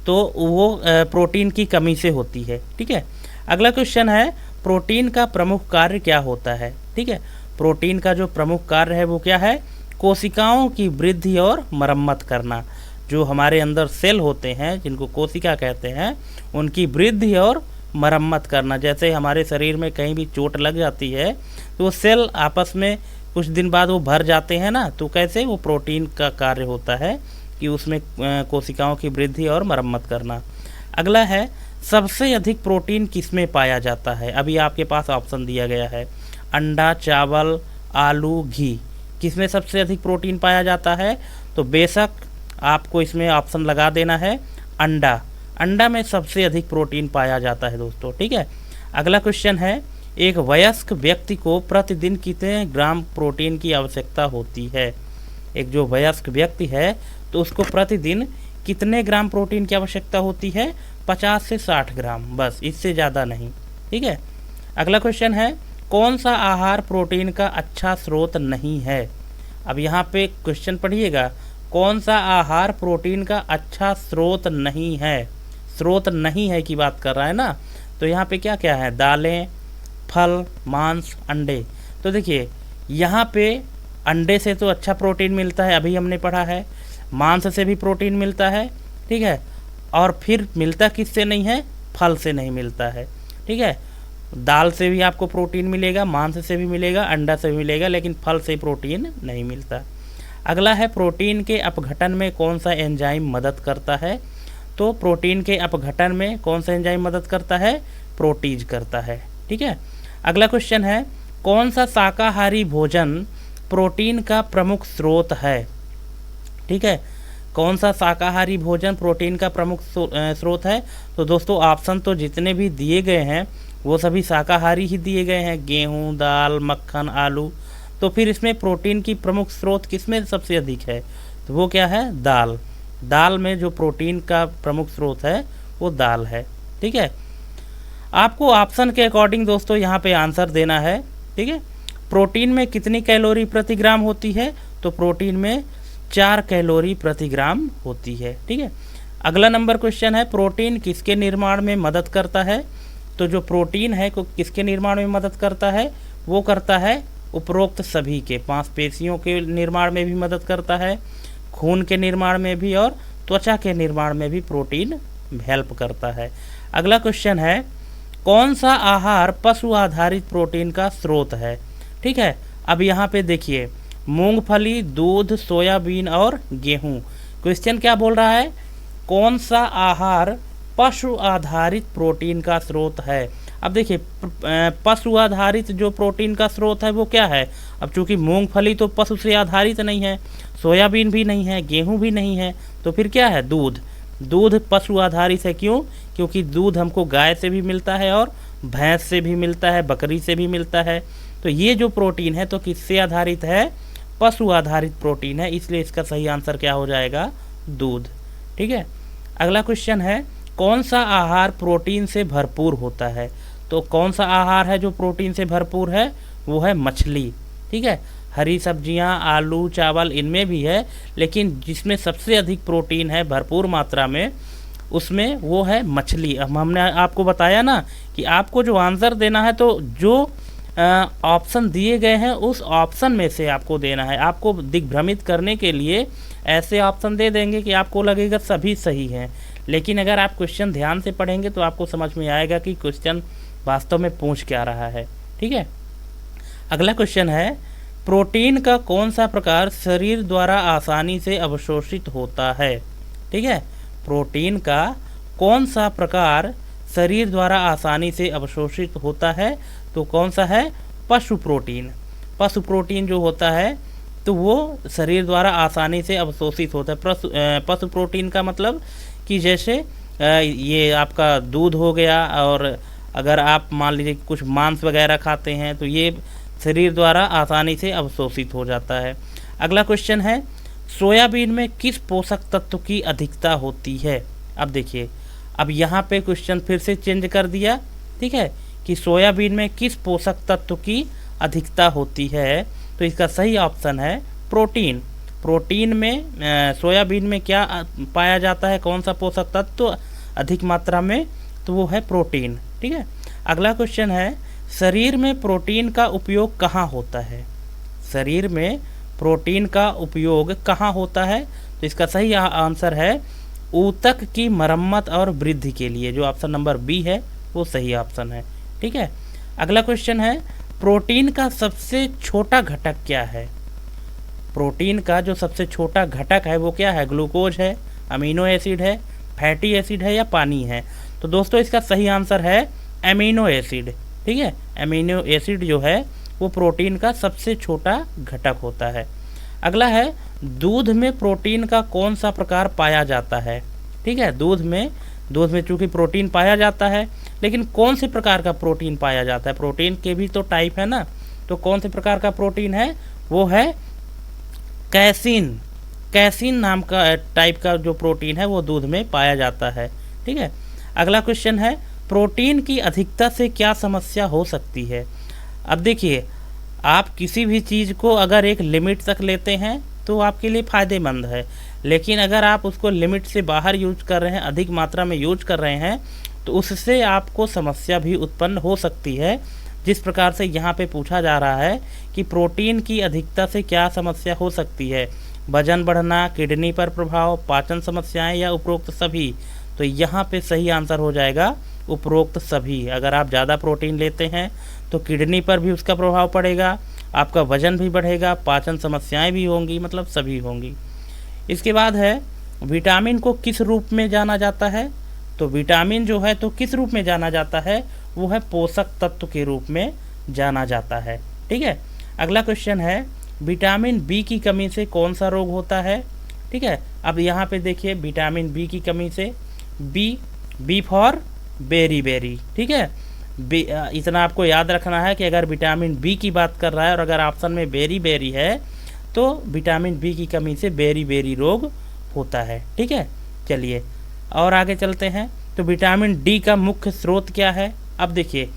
तो वो प्रोटीन की कमी से होती है। ठीक है, अगला क्वेश्चन है प्रोटीन का प्रमुख कार्य क्या होता है। ठीक है, प्रोटीन का जो प्रमुख कार्य है वो क्या है, कोशिकाओं की वृद्धि और मरम्मत करना। जो हमारे अंदर सेल होते हैं जिनको कोशिका कहते हैं, उनकी वृद्धि और मरम्मत करना। जैसे हमारे शरीर में कहीं भी चोट लग जाती है तो वो सेल आपस में कुछ दिन बाद वो भर जाते हैं ना, तो कैसे, वो प्रोटीन का कार्य होता है कि उसमें कोशिकाओं की वृद्धि और मरम्मत करना। अगला है सबसे अधिक प्रोटीन किसमें पाया जाता है। अभी आपके पास ऑप्शन दिया गया है, अंडा, चावल, आलू, घी, किसमें सबसे अधिक प्रोटीन पाया जाता है। तो बेशक आपको इसमें ऑप्शन लगा देना है अंडा। अंडा में सबसे अधिक प्रोटीन पाया जाता है दोस्तों। ठीक है, अगला क्वेश्चन है एक वयस्क व्यक्ति को प्रतिदिन कितने ग्राम प्रोटीन की आवश्यकता होती है। एक जो वयस्क व्यक्ति है तो उसको प्रतिदिन कितने ग्राम प्रोटीन की आवश्यकता होती है, 50 से 60 ग्राम, बस, इससे ज़्यादा नहीं। ठीक है, अगला क्वेश्चन है कौन सा आहार प्रोटीन का अच्छा स्रोत नहीं है। अब यहाँ पे क्वेश्चन पढ़िएगा, कौन सा आहार प्रोटीन का अच्छा स्रोत नहीं है। स्रोत नहीं है की बात कर रहा है ना, तो यहाँ पे क्या क्या है, दालें, फल, मांस, अंडे। तो देखिए यहाँ पे अंडे से तो अच्छा प्रोटीन मिलता है, अभी हमने पढ़ा है। मांस से भी प्रोटीन मिलता है। ठीक है, और फिर मिलता किससे नहीं है, फल से नहीं मिलता है। ठीक है, दाल से भी आपको प्रोटीन मिलेगा, मांस से भी मिलेगा, अंडा से भी मिलेगा, लेकिन फल से प्रोटीन नहीं मिलता। अगला है प्रोटीन के अपघटन में कौन सा एंजाइम मदद करता है। तो प्रोटीन के अपघटन में कौन सा एंजाइम मदद करता है, प्रोटीज करता है। ठीक है, अगला क्वेश्चन है कौन सा शाकाहारी भोजन प्रोटीन का प्रमुख स्रोत है। ठीक है, कौन सा शाकाहारी भोजन प्रोटीन का प्रमुख स्रोत है। तो दोस्तों ऑप्शन तो जितने भी दिए गए हैं वो सभी शाकाहारी ही दिए गए हैं, गेहूं, दाल, मक्खन, आलू। तो फिर इसमें प्रोटीन की प्रमुख स्रोत किसमें सबसे अधिक है, तो वो क्या है, दाल। दाल में जो प्रोटीन का प्रमुख स्रोत है वो दाल है। ठीक है, आपको ऑप्शन के अकॉर्डिंग दोस्तों यहाँ पे आंसर देना है। ठीक है, प्रोटीन में कितनी कैलोरी प्रति ग्राम होती है, तो प्रोटीन में 4 कैलोरी प्रति ग्राम होती है। ठीक है, अगला नंबर क्वेश्चन है प्रोटीन किसके निर्माण में मदद करता है। तो जो प्रोटीन है को किसके निर्माण में मदद करता है, वो करता है उपरोक्त सभी के, मांसपेशियों के निर्माण में भी मदद करता है, खून के निर्माण में भी, और त्वचा के निर्माण में भी प्रोटीन हेल्प करता है। अगला क्वेश्चन है कौन सा आहार पशु आधारित प्रोटीन का स्रोत है। ठीक है, अब यहाँ पे देखिए मूंगफली, दूध, सोयाबीन और गेहूं। क्वेश्चन क्या बोल रहा है, कौन सा आहार पशु आधारित प्रोटीन का स्रोत है। अब देखिए पशु आधारित जो प्रोटीन का स्रोत है वो क्या है। अब चूंकि मूंगफली तो पशु से आधारित नहीं है, सोयाबीन भी नहीं है, गेहूं भी नहीं है, तो फिर क्या है, दूध। दूध पशु आधारित है, क्यों, क्योंकि दूध हमको गाय से भी मिलता है और भैंस से भी मिलता है, बकरी से भी मिलता है। तो ये जो प्रोटीन है तो किससे आधारित है, पशु आधारित प्रोटीन है, इसलिए इसका सही आंसर क्या हो जाएगा, दूध। ठीक है, अगला क्वेश्चन है कौन सा आहार प्रोटीन से भरपूर होता है। तो कौन सा आहार है जो प्रोटीन से भरपूर है, वो है मछली। ठीक है, हरी सब्जियां, आलू, चावल इनमें भी है, लेकिन जिसमें सबसे अधिक प्रोटीन है भरपूर मात्रा में उसमें वो है मछली। अब हमने आपको बताया ना कि आपको जो आंसर देना है तो जो ऑप्शन दिए गए हैं उस ऑप्शन में से आपको देना है। आपको दिग्भ्रमित करने के लिए ऐसे ऑप्शन दे देंगे कि आपको लगेगा सभी सही हैं, लेकिन अगर आप क्वेश्चन ध्यान से पढ़ेंगे तो आपको समझ में आएगा कि क्वेश्चन वास्तव में पूछ क्या रहा है। ठीक है, अगला क्वेश्चन है प्रोटीन का कौन सा प्रकार शरीर द्वारा आसानी से अवशोषित होता है। ठीक है, प्रोटीन का कौन सा प्रकार शरीर द्वारा आसानी से अवशोषित होता है, तो कौन सा है, पशु प्रोटीन। पशु प्रोटीन जो होता है तो वो शरीर द्वारा आसानी से अवशोषित होता है। पशु प्रोटीन का मतलब कि जैसे ये आपका दूध हो गया और अगर आप मान लीजिए कुछ मांस वगैरह खाते हैं तो ये शरीर द्वारा आसानी से अवशोषित हो जाता है। अगला क्वेश्चन है, सोयाबीन में किस पोषक तत्व की अधिकता होती है? अब देखिए, अब यहाँ पे क्वेश्चन फिर से चेंज कर दिया, ठीक है, कि सोयाबीन में किस पोषक तत्व की अधिकता होती है। तो इसका सही ऑप्शन है प्रोटीन। प्रोटीन में सोयाबीन में क्या पाया जाता है, कौन सा पोषक तत्व अधिक मात्रा में? तो वो है प्रोटीन, ठीक है। अगला क्वेश्चन है, शरीर में प्रोटीन का उपयोग कहाँ होता है? शरीर में प्रोटीन का उपयोग कहाँ होता है? तो इसका सही आंसर है ऊतक की मरम्मत और वृद्धि के लिए। जो ऑप्शन नंबर बी है वो सही ऑप्शन है, ठीक है। अगला क्वेश्चन है, प्रोटीन का सबसे छोटा घटक क्या है? प्रोटीन का जो सबसे छोटा घटक है वो क्या है? ग्लूकोज है, अमीनो एसिड है, फैटी एसिड है या पानी है? तो दोस्तों इसका सही आंसर है एमिनो एसिड, ठीक है। एमिनो एसिड जो है वो प्रोटीन का सबसे छोटा घटक होता है। अगला है, दूध में प्रोटीन का कौन सा प्रकार पाया जाता है? ठीक है, दूध में चूँकि प्रोटीन पाया जाता है, लेकिन कौन से प्रकार का प्रोटीन पाया जाता है? प्रोटीन के भी तो टाइप है ना, तो कौन से प्रकार का प्रोटीन है? वो है कैसीन। कैसीन नाम का टाइप का जो प्रोटीन है वो दूध में पाया जाता है, ठीक है। अगला क्वेश्चन है, प्रोटीन की अधिकता से क्या समस्या हो सकती है? अब देखिए, आप किसी भी चीज़ को अगर एक लिमिट तक लेते हैं तो आपके लिए फ़ायदेमंद है, लेकिन अगर आप उसको लिमिट से बाहर यूज कर रहे हैं, अधिक मात्रा में यूज कर रहे हैं, तो उससे आपको समस्या भी उत्पन्न हो सकती है। जिस प्रकार से यहाँ पे पूछा जा रहा है कि प्रोटीन की अधिकता से क्या समस्या हो सकती है? वजन बढ़ना, किडनी पर प्रभाव, पाचन समस्याएं या उपरोक्त सभी? तो यहाँ पे सही आंसर हो जाएगा उपरोक्त सभी। अगर आप ज़्यादा प्रोटीन लेते हैं तो किडनी पर भी उसका प्रभाव पड़ेगा, आपका वजन भी बढ़ेगा, पाचन समस्याएं भी होंगी, मतलब सभी होंगी। इसके बाद है, विटामिन को किस रूप में जाना जाता है? तो विटामिन जो है तो किस रूप में जाना जाता है? वो है पोषक तत्व के रूप में जाना जाता है, ठीक है। अगला क्वेश्चन है, विटामिन बी की कमी से कौन सा रोग होता है? ठीक है, अब यहाँ पे देखिए, विटामिन बी की कमी से, बी फॉर बेरी बेरी, ठीक है। इतना आपको याद रखना है कि अगर विटामिन बी की बात कर रहा है और अगर ऑप्शन में बेरी बेरी है तो विटामिन बी की कमी से बेरी बेरी रोग होता है, ठीक है। चलिए और आगे चलते हैं। तो विटामिन डी का मुख्य स्रोत क्या है? अब देखिए,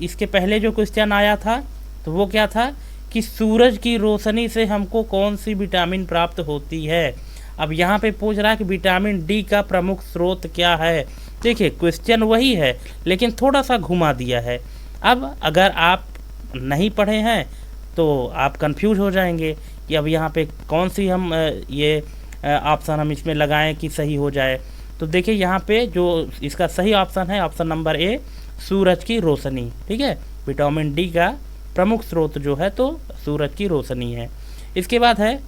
इसके पहले जो क्वेश्चन आया था तो वो क्या था कि सूरज की रोशनी से हमको कौन सी विटामिन प्राप्त होती है। अब यहाँ पे पूछ रहा है कि विटामिन डी का प्रमुख स्रोत क्या है। देखिए, क्वेश्चन वही है लेकिन थोड़ा सा घुमा दिया है। अब अगर आप नहीं पढ़े हैं तो आप कंफ्यूज हो जाएंगे कि अब यहाँ पे कौन सी हम ये ऑप्शन हम इसमें लगाएं कि सही हो जाए। तो देखिए, यहाँ पे जो इसका सही ऑप्शन है ऑप्शन नंबर ए, सूरज की रोशनी, ठीक है। विटामिन डी का प्रमुख स्रोत जो है तो सूरज की रोशनी है। इसके बाद है,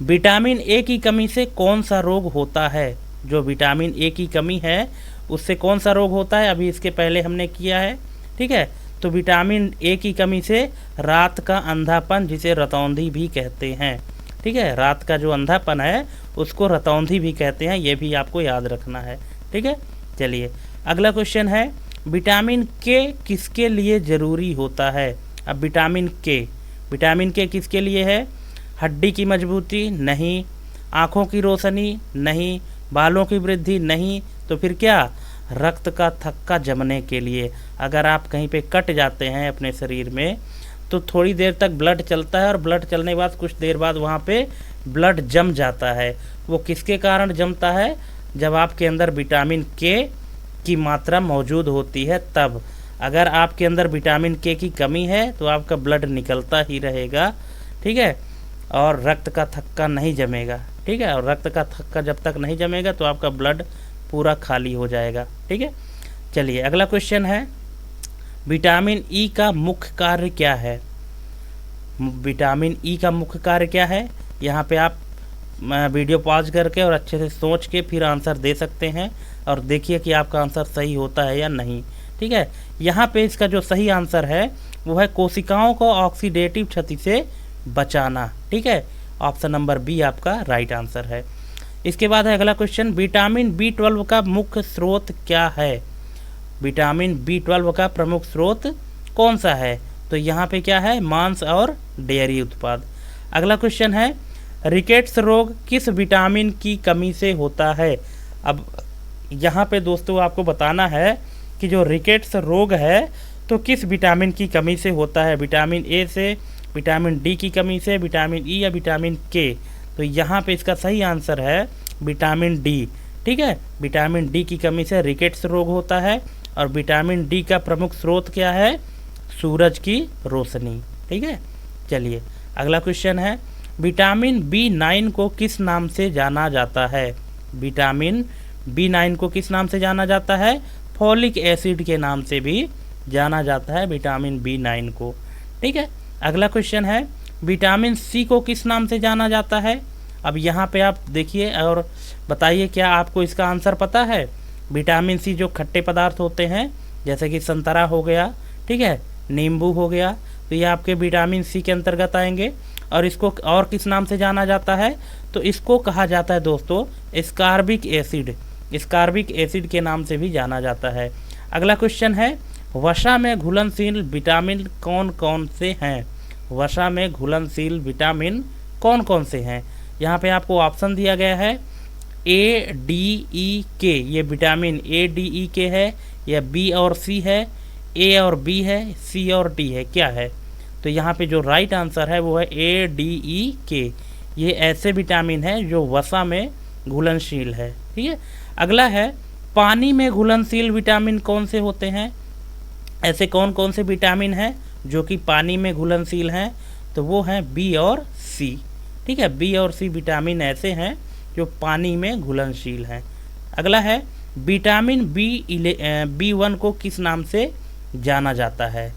विटामिन ए की कमी से कौन सा रोग होता है? जो विटामिन ए की कमी है उससे कौन सा रोग होता है? अभी इसके पहले हमने किया है, ठीक है। तो विटामिन ए की कमी से रात का अंधापन, जिसे रतौंधी भी कहते हैं, ठीक है। रात का जो अंधापन है उसको रतौंधी भी कहते हैं, ये भी आपको याद रखना है, ठीक है। चलिए अगला क्वेश्चन है, विटामिन के किसके लिए ज़रूरी होता है? अब विटामिन के किसके लिए है? हड्डी की मजबूती नहीं, आँखों की रोशनी नहीं, बालों की वृद्धि नहीं, तो फिर क्या? रक्त का थक्का जमने के लिए। अगर आप कहीं पे कट जाते हैं अपने शरीर में तो थोड़ी देर तक ब्लड चलता है और ब्लड चलने के बाद कुछ देर बाद वहाँ पे ब्लड जम जाता है। वो किसके कारण जमता है? जब आपके अंदर विटामिन के की मात्रा मौजूद होती है तब। अगर आपके अंदर विटामिन के की कमी है तो आपका ब्लड निकलता ही रहेगा, ठीक है, और रक्त का थक्का नहीं जमेगा, ठीक है। और रक्त का थक्का जब तक नहीं जमेगा तो आपका ब्लड पूरा खाली हो जाएगा, ठीक है। चलिए अगला क्वेश्चन है, विटामिन ई का मुख्य कार्य क्या है? विटामिन ई का मुख्य कार्य क्या है? यहाँ पे आप वीडियो पॉज करके और अच्छे से सोच के फिर आंसर दे सकते हैं और देखिए कि आपका आंसर सही होता है या नहीं, ठीक है। यहाँ पे इसका जो सही आंसर है वो है कोशिकाओं को ऑक्सीडेटिव क्षति से बचाना, ठीक है। ऑप्शन नंबर बी आपका राइट आंसर है। इसके बाद है अगला क्वेश्चन, विटामिन बी 12 का मुख्य स्रोत क्या है? विटामिन B12 का प्रमुख स्रोत कौन सा है? तो यहाँ पे क्या है? मांस और डेयरी उत्पाद। अगला क्वेश्चन है, रिकेट्स रोग किस विटामिन की कमी से होता है? अब यहाँ पे दोस्तों आपको बताना है कि जो रिकेट्स रोग है तो किस विटामिन की कमी से होता है? विटामिन ए से, विटामिन डी की कमी से, विटामिन ई या विटामिन के? तो यहाँ पे इसका सही आंसर है विटामिन डी। ठीक है, विटामिन डी की कमी से रिकेट्स रोग होता है। और विटामिन डी का प्रमुख स्रोत क्या है? सूरज की रोशनी। ठीक है, चलिए अगला क्वेश्चन है, विटामिन B9 को किस नाम से जाना जाता है? विटामिन B9 को किस नाम से जाना जाता है? फॉलिक एसिड के नाम से भी जाना जाता है विटामिन B9 को। ठीक है, अगला क्वेश्चन है, विटामिन C को किस नाम से जाना जाता है? अब यहाँ पे आप देखिए और बताइए क्या आपको इसका आंसर पता है? विटामिन C जो खट्टे पदार्थ होते हैं जैसे कि संतरा हो गया, ठीक है, नींबू हो गया, तो ये आपके विटामिन C के अंतर्गत आएंगे। और इसको और किस नाम से जाना जाता है? तो इसको कहा जाता है दोस्तों स्कारबिक एसिड। स्कारबिक एसिड के नाम से भी जाना जाता है। अगला क्वेश्चन है, वसा में घुलनशील विटामिन कौन कौन से हैं? वसा में घुलनशील विटामिन कौन कौन से हैं? यहाँ पे आपको ऑप्शन दिया गया है ADEK, ये विटामिन ADEK है, या B और C है, A और B है, C और D है, क्या है? तो यहाँ पे जो राइट आंसर है वो है ADEK। ये ऐसे विटामिन है जो वसा में घुलनशील है। ठीक है, अगला है, पानी में घुलनशील विटामिन कौन से होते हैं? ऐसे कौन कौन से विटामिन हैं जो कि पानी में घुलनशील हैं? तो वो हैं B और C। ठीक है, B और C विटामिन ऐसे हैं जो पानी में घुलनशील हैं। अगला है, विटामिन B1 को किस नाम से जाना जाता है?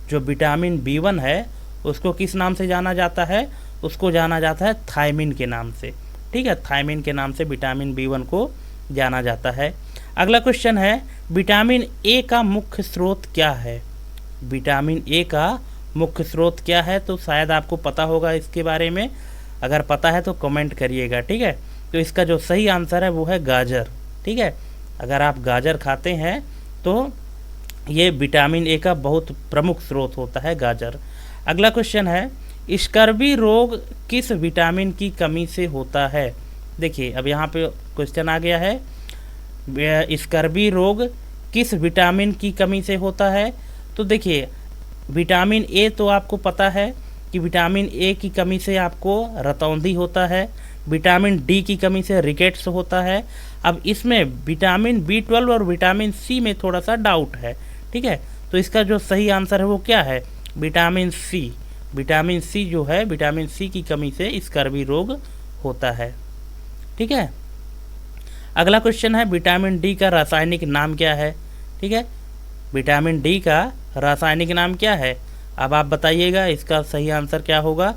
जो विटामिन B1 है उसको किस नाम से जाना जाता है? उसको जाना जाता है थायमिन के नाम से। ठीक है, थायमिन के नाम से विटामिन B1 को जाना जाता है। अगला क्वेश्चन है, विटामिन ए का मुख्य स्रोत क्या है? विटामिन ए का मुख्य स्रोत क्या है? तो शायद आपको पता होगा इसके बारे में, अगर पता है तो कमेंट करिएगा। ठीक है, तो इसका जो सही आंसर है वो है गाजर। ठीक है, अगर आप गाजर खाते हैं तो ये विटामिन ए का बहुत प्रमुख स्रोत होता है गाजर। अगला क्वेश्चन है, स्कर्वी रोग किस विटामिन की कमी से होता है? देखिए अब यहाँ पे क्वेश्चन आ गया है, स्कर्वी रोग किस विटामिन की कमी से होता है? तो देखिए विटामिन ए तो आपको पता है कि विटामिन ए की कमी से आपको रतौंधी होता है, विटामिन डी की कमी से रिकेट्स होता है। अब इसमें विटामिन B12 और विटामिन C में थोड़ा सा डाउट है। ठीक है, तो इसका जो सही आंसर है वो क्या है? Vitamin C। विटामिन C जो है, विटामिन C की कमी से स्कर्वी रोग होता है। ठीक है, अगला क्वेश्चन है, विटामिन डी का रासायनिक नाम क्या है? ठीक है, विटामिन डी का रासायनिक नाम क्या है? अब आप बताइएगा इसका सही आंसर क्या होगा।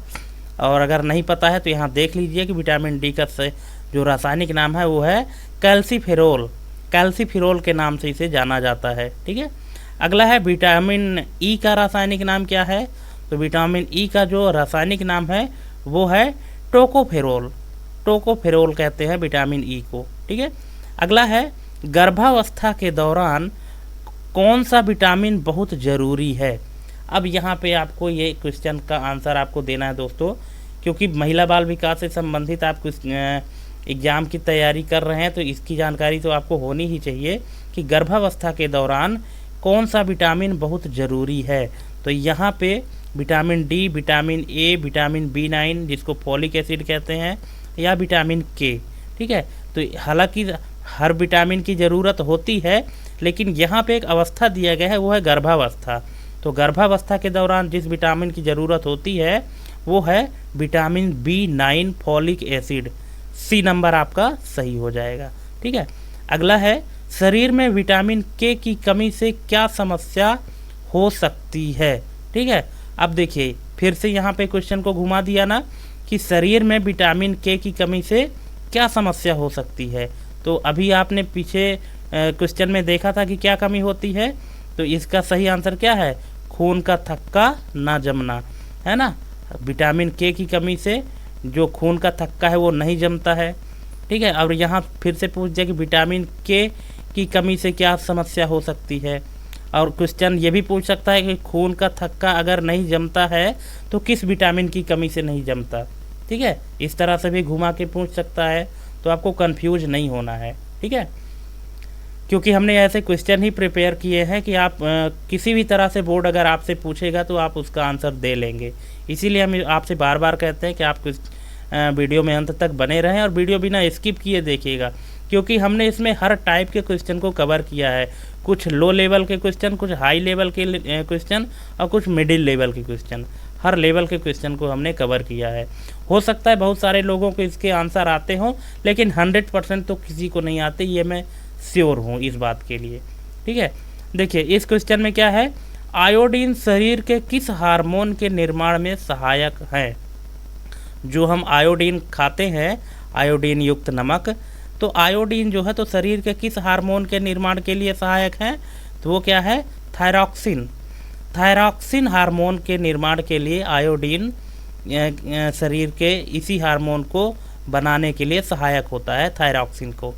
और अगर नहीं पता है तो यहाँ देख लीजिए कि विटामिन डी का जो रासायनिक नाम है वो है कैल्सीफेरोल। कैल्सीफेरोल के नाम से इसे जाना जाता है। ठीक है, अगला है, विटामिन ई का रासायनिक नाम क्या है? तो विटामिन ई का जो रासायनिक नाम है वो है टोकोफेरोल। टोकोफेरोल कहते हैं विटामिन ई को। ठीक है, अगला है, गर्भावस्था के दौरान कौन सा विटामिन बहुत ज़रूरी है? अब यहाँ पे आपको ये क्वेश्चन का आंसर आपको देना है दोस्तों, क्योंकि महिला बाल विकास से संबंधित आप कुछ एग्ज़ाम की तैयारी कर रहे हैं तो इसकी जानकारी तो आपको होनी ही चाहिए कि गर्भावस्था के दौरान कौन सा विटामिन बहुत ज़रूरी है। तो यहाँ पे vitamin D, vitamin A, vitamin B9 जिसको फॉलिक एसिड कहते हैं, या विटामिन के। ठीक है, तो हालांकि हर विटामिन की ज़रूरत होती है, लेकिन यहाँ पे एक अवस्था दिया गया है वो है गर्भावस्था। तो गर्भावस्था के दौरान जिस विटामिन की ज़रूरत होती है वो है vitamin B9 folic acid. C number आपका सही हो जाएगा। ठीक है, अगला है, शरीर में विटामिन के की कमी से क्या समस्या हो सकती है? ठीक है, अब देखिए फिर से यहाँ पे क्वेश्चन को घुमा दिया ना कि शरीर में विटामिन के की कमी से क्या समस्या हो सकती है। तो अभी आपने पीछे क्वेश्चन में देखा था कि क्या कमी होती है, तो इसका सही आंसर क्या है? खून का थक्का ना जमना, है ना। विटामिन के की कमी से जो खून का थक्का है वो नहीं जमता है। ठीक है, और यहाँ फिर से पूछ दिया कि विटामिन के की कमी से क्या समस्या हो सकती है। और क्वेश्चन ये भी पूछ सकता है कि खून का थक्का अगर नहीं जमता है तो किस विटामिन की कमी से नहीं जमता। ठीक है, इस तरह से भी घुमा के पूछ सकता है, तो आपको कंफ्यूज नहीं होना है। ठीक है, क्योंकि हमने ऐसे क्वेश्चन ही प्रिपेयर किए हैं कि आप किसी भी तरह से बोर्ड अगर आपसे पूछेगा तो आप उसका आंसर दे लेंगे। इसीलिए हम आपसे बार बार कहते हैं कि आप वीडियो में अंत तक बने रहें और वीडियो बिना स्किप किए देखिएगा, क्योंकि हमने इसमें हर टाइप के क्वेश्चन को कवर किया है। कुछ लो लेवल के क्वेश्चन, कुछ हाई लेवल के क्वेश्चन और कुछ मिडिल लेवल के क्वेश्चन, हर लेवल के क्वेश्चन को हमने कवर किया है। हो सकता है बहुत सारे लोगों को इसके आंसर आते हों, लेकिन 100% तो किसी को नहीं आते, ये मैं श्योर हूँ इस बात के लिए। ठीक है, देखिए इस क्वेश्चन में क्या है, आयोडीन शरीर के किस हार्मोन के निर्माण में सहायक है। जो हम आयोडीन खाते हैं, आयोडीन युक्त नमक, तो आयोडीन जो है तो शरीर के किस हार्मोन के निर्माण के लिए सहायक है, तो वो क्या है, थायरॉक्सिन। थायरॉक्सिन हार्मोन के निर्माण के लिए आयोडीन शरीर के इसी हार्मोन को बनाने के लिए सहायक होता है, थायरॉक्सिन को।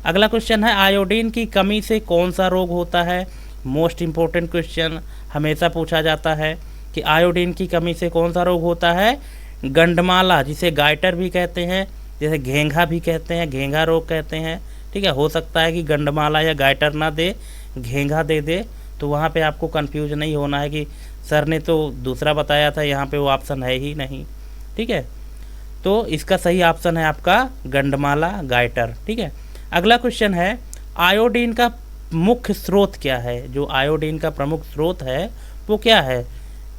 अगला क्वेश्चन है, आयोडीन की कमी से कौन सा रोग होता है। मोस्ट इम्पोर्टेंट क्वेश्चन हमेशा पूछा जाता है कि आयोडीन की कमी से कौन सा रोग होता है। गंडमाला, जिसे गाइटर भी कहते हैं, जैसे घेंघा भी कहते हैं, घेंघा रोग कहते हैं। ठीक है, हो सकता है कि गंडमाला या गाइटर ना दे, घेंघा दे दे, तो वहाँ पे आपको कंफ्यूज नहीं होना है कि सर ने तो दूसरा बताया था, यहाँ पे वो ऑप्शन है ही नहीं। ठीक है, तो इसका सही ऑप्शन है आपका गंडमाला, गाइटर। ठीक है, अगला क्वेश्चन है, आयोडीन का मुख्य स्रोत क्या है। जो आयोडीन का प्रमुख स्रोत है वो क्या है,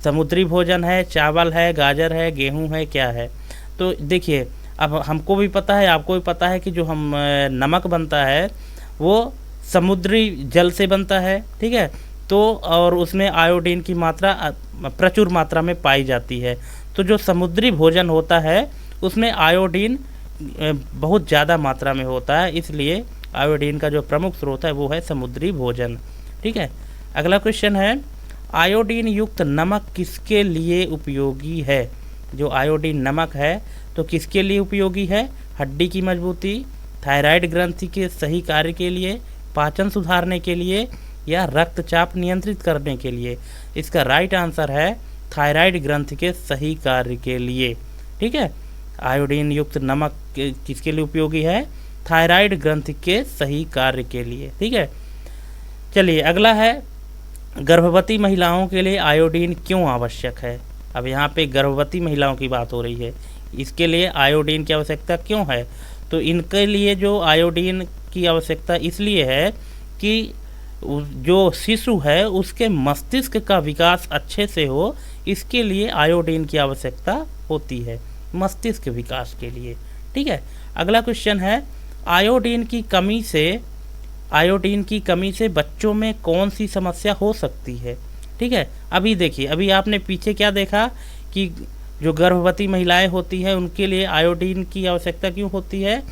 समुद्री भोजन है, चावल है, गाजर है, गेहूं है, क्या है। तो देखिए अब हमको भी पता है, आपको भी पता है कि जो हम नमक बनता है वो समुद्री जल से बनता है। ठीक है, तो और उसमें आयोडीन की मात्रा प्रचुर मात्रा में पाई जाती है। तो जो समुद्री भोजन होता है उसमें आयोडीन बहुत ज़्यादा मात्रा में होता है, इसलिए आयोडीन का जो प्रमुख स्रोत है वो है समुद्री भोजन। ठीक है, अगला क्वेश्चन है, आयोडीन युक्त नमक किसके लिए उपयोगी है। जो आयोडीन नमक है तो किसके लिए उपयोगी है, हड्डी की मजबूती, थायराइड ग्रंथि के सही कार्य के लिए, पाचन सुधारने के लिए, या रक्तचाप नियंत्रित करने के लिए। इसका राइट आंसर है थायराइड ग्रंथि के सही कार्य के लिए। ठीक है, आयोडीन युक्त नमक किसके लिए उपयोगी है, थायराइड ग्रंथि के सही कार्य के लिए। ठीक है, चलिए अगला है, गर्भवती महिलाओं के लिए आयोडीन क्यों आवश्यक है। अब यहाँ पे गर्भवती महिलाओं की बात हो रही है, इसके लिए आयोडीन की आवश्यकता क्यों है। तो इनके लिए जो आयोडीन की आवश्यकता इसलिए है कि जो शिशु है उसके मस्तिष्क का विकास अच्छे से हो, इसके लिए आयोडीन की आवश्यकता होती है, मस्तिष्क विकास के लिए। ठीक है, अगला क्वेश्चन है, आयोडीन की कमी से बच्चों में कौन सी समस्या हो सकती है। ठीक है, अभी देखिए, अभी आपने पीछे क्या देखा कि जो गर्भवती महिलाएं होती हैं उनके लिए आयोडीन की आवश्यकता क्यों होती है,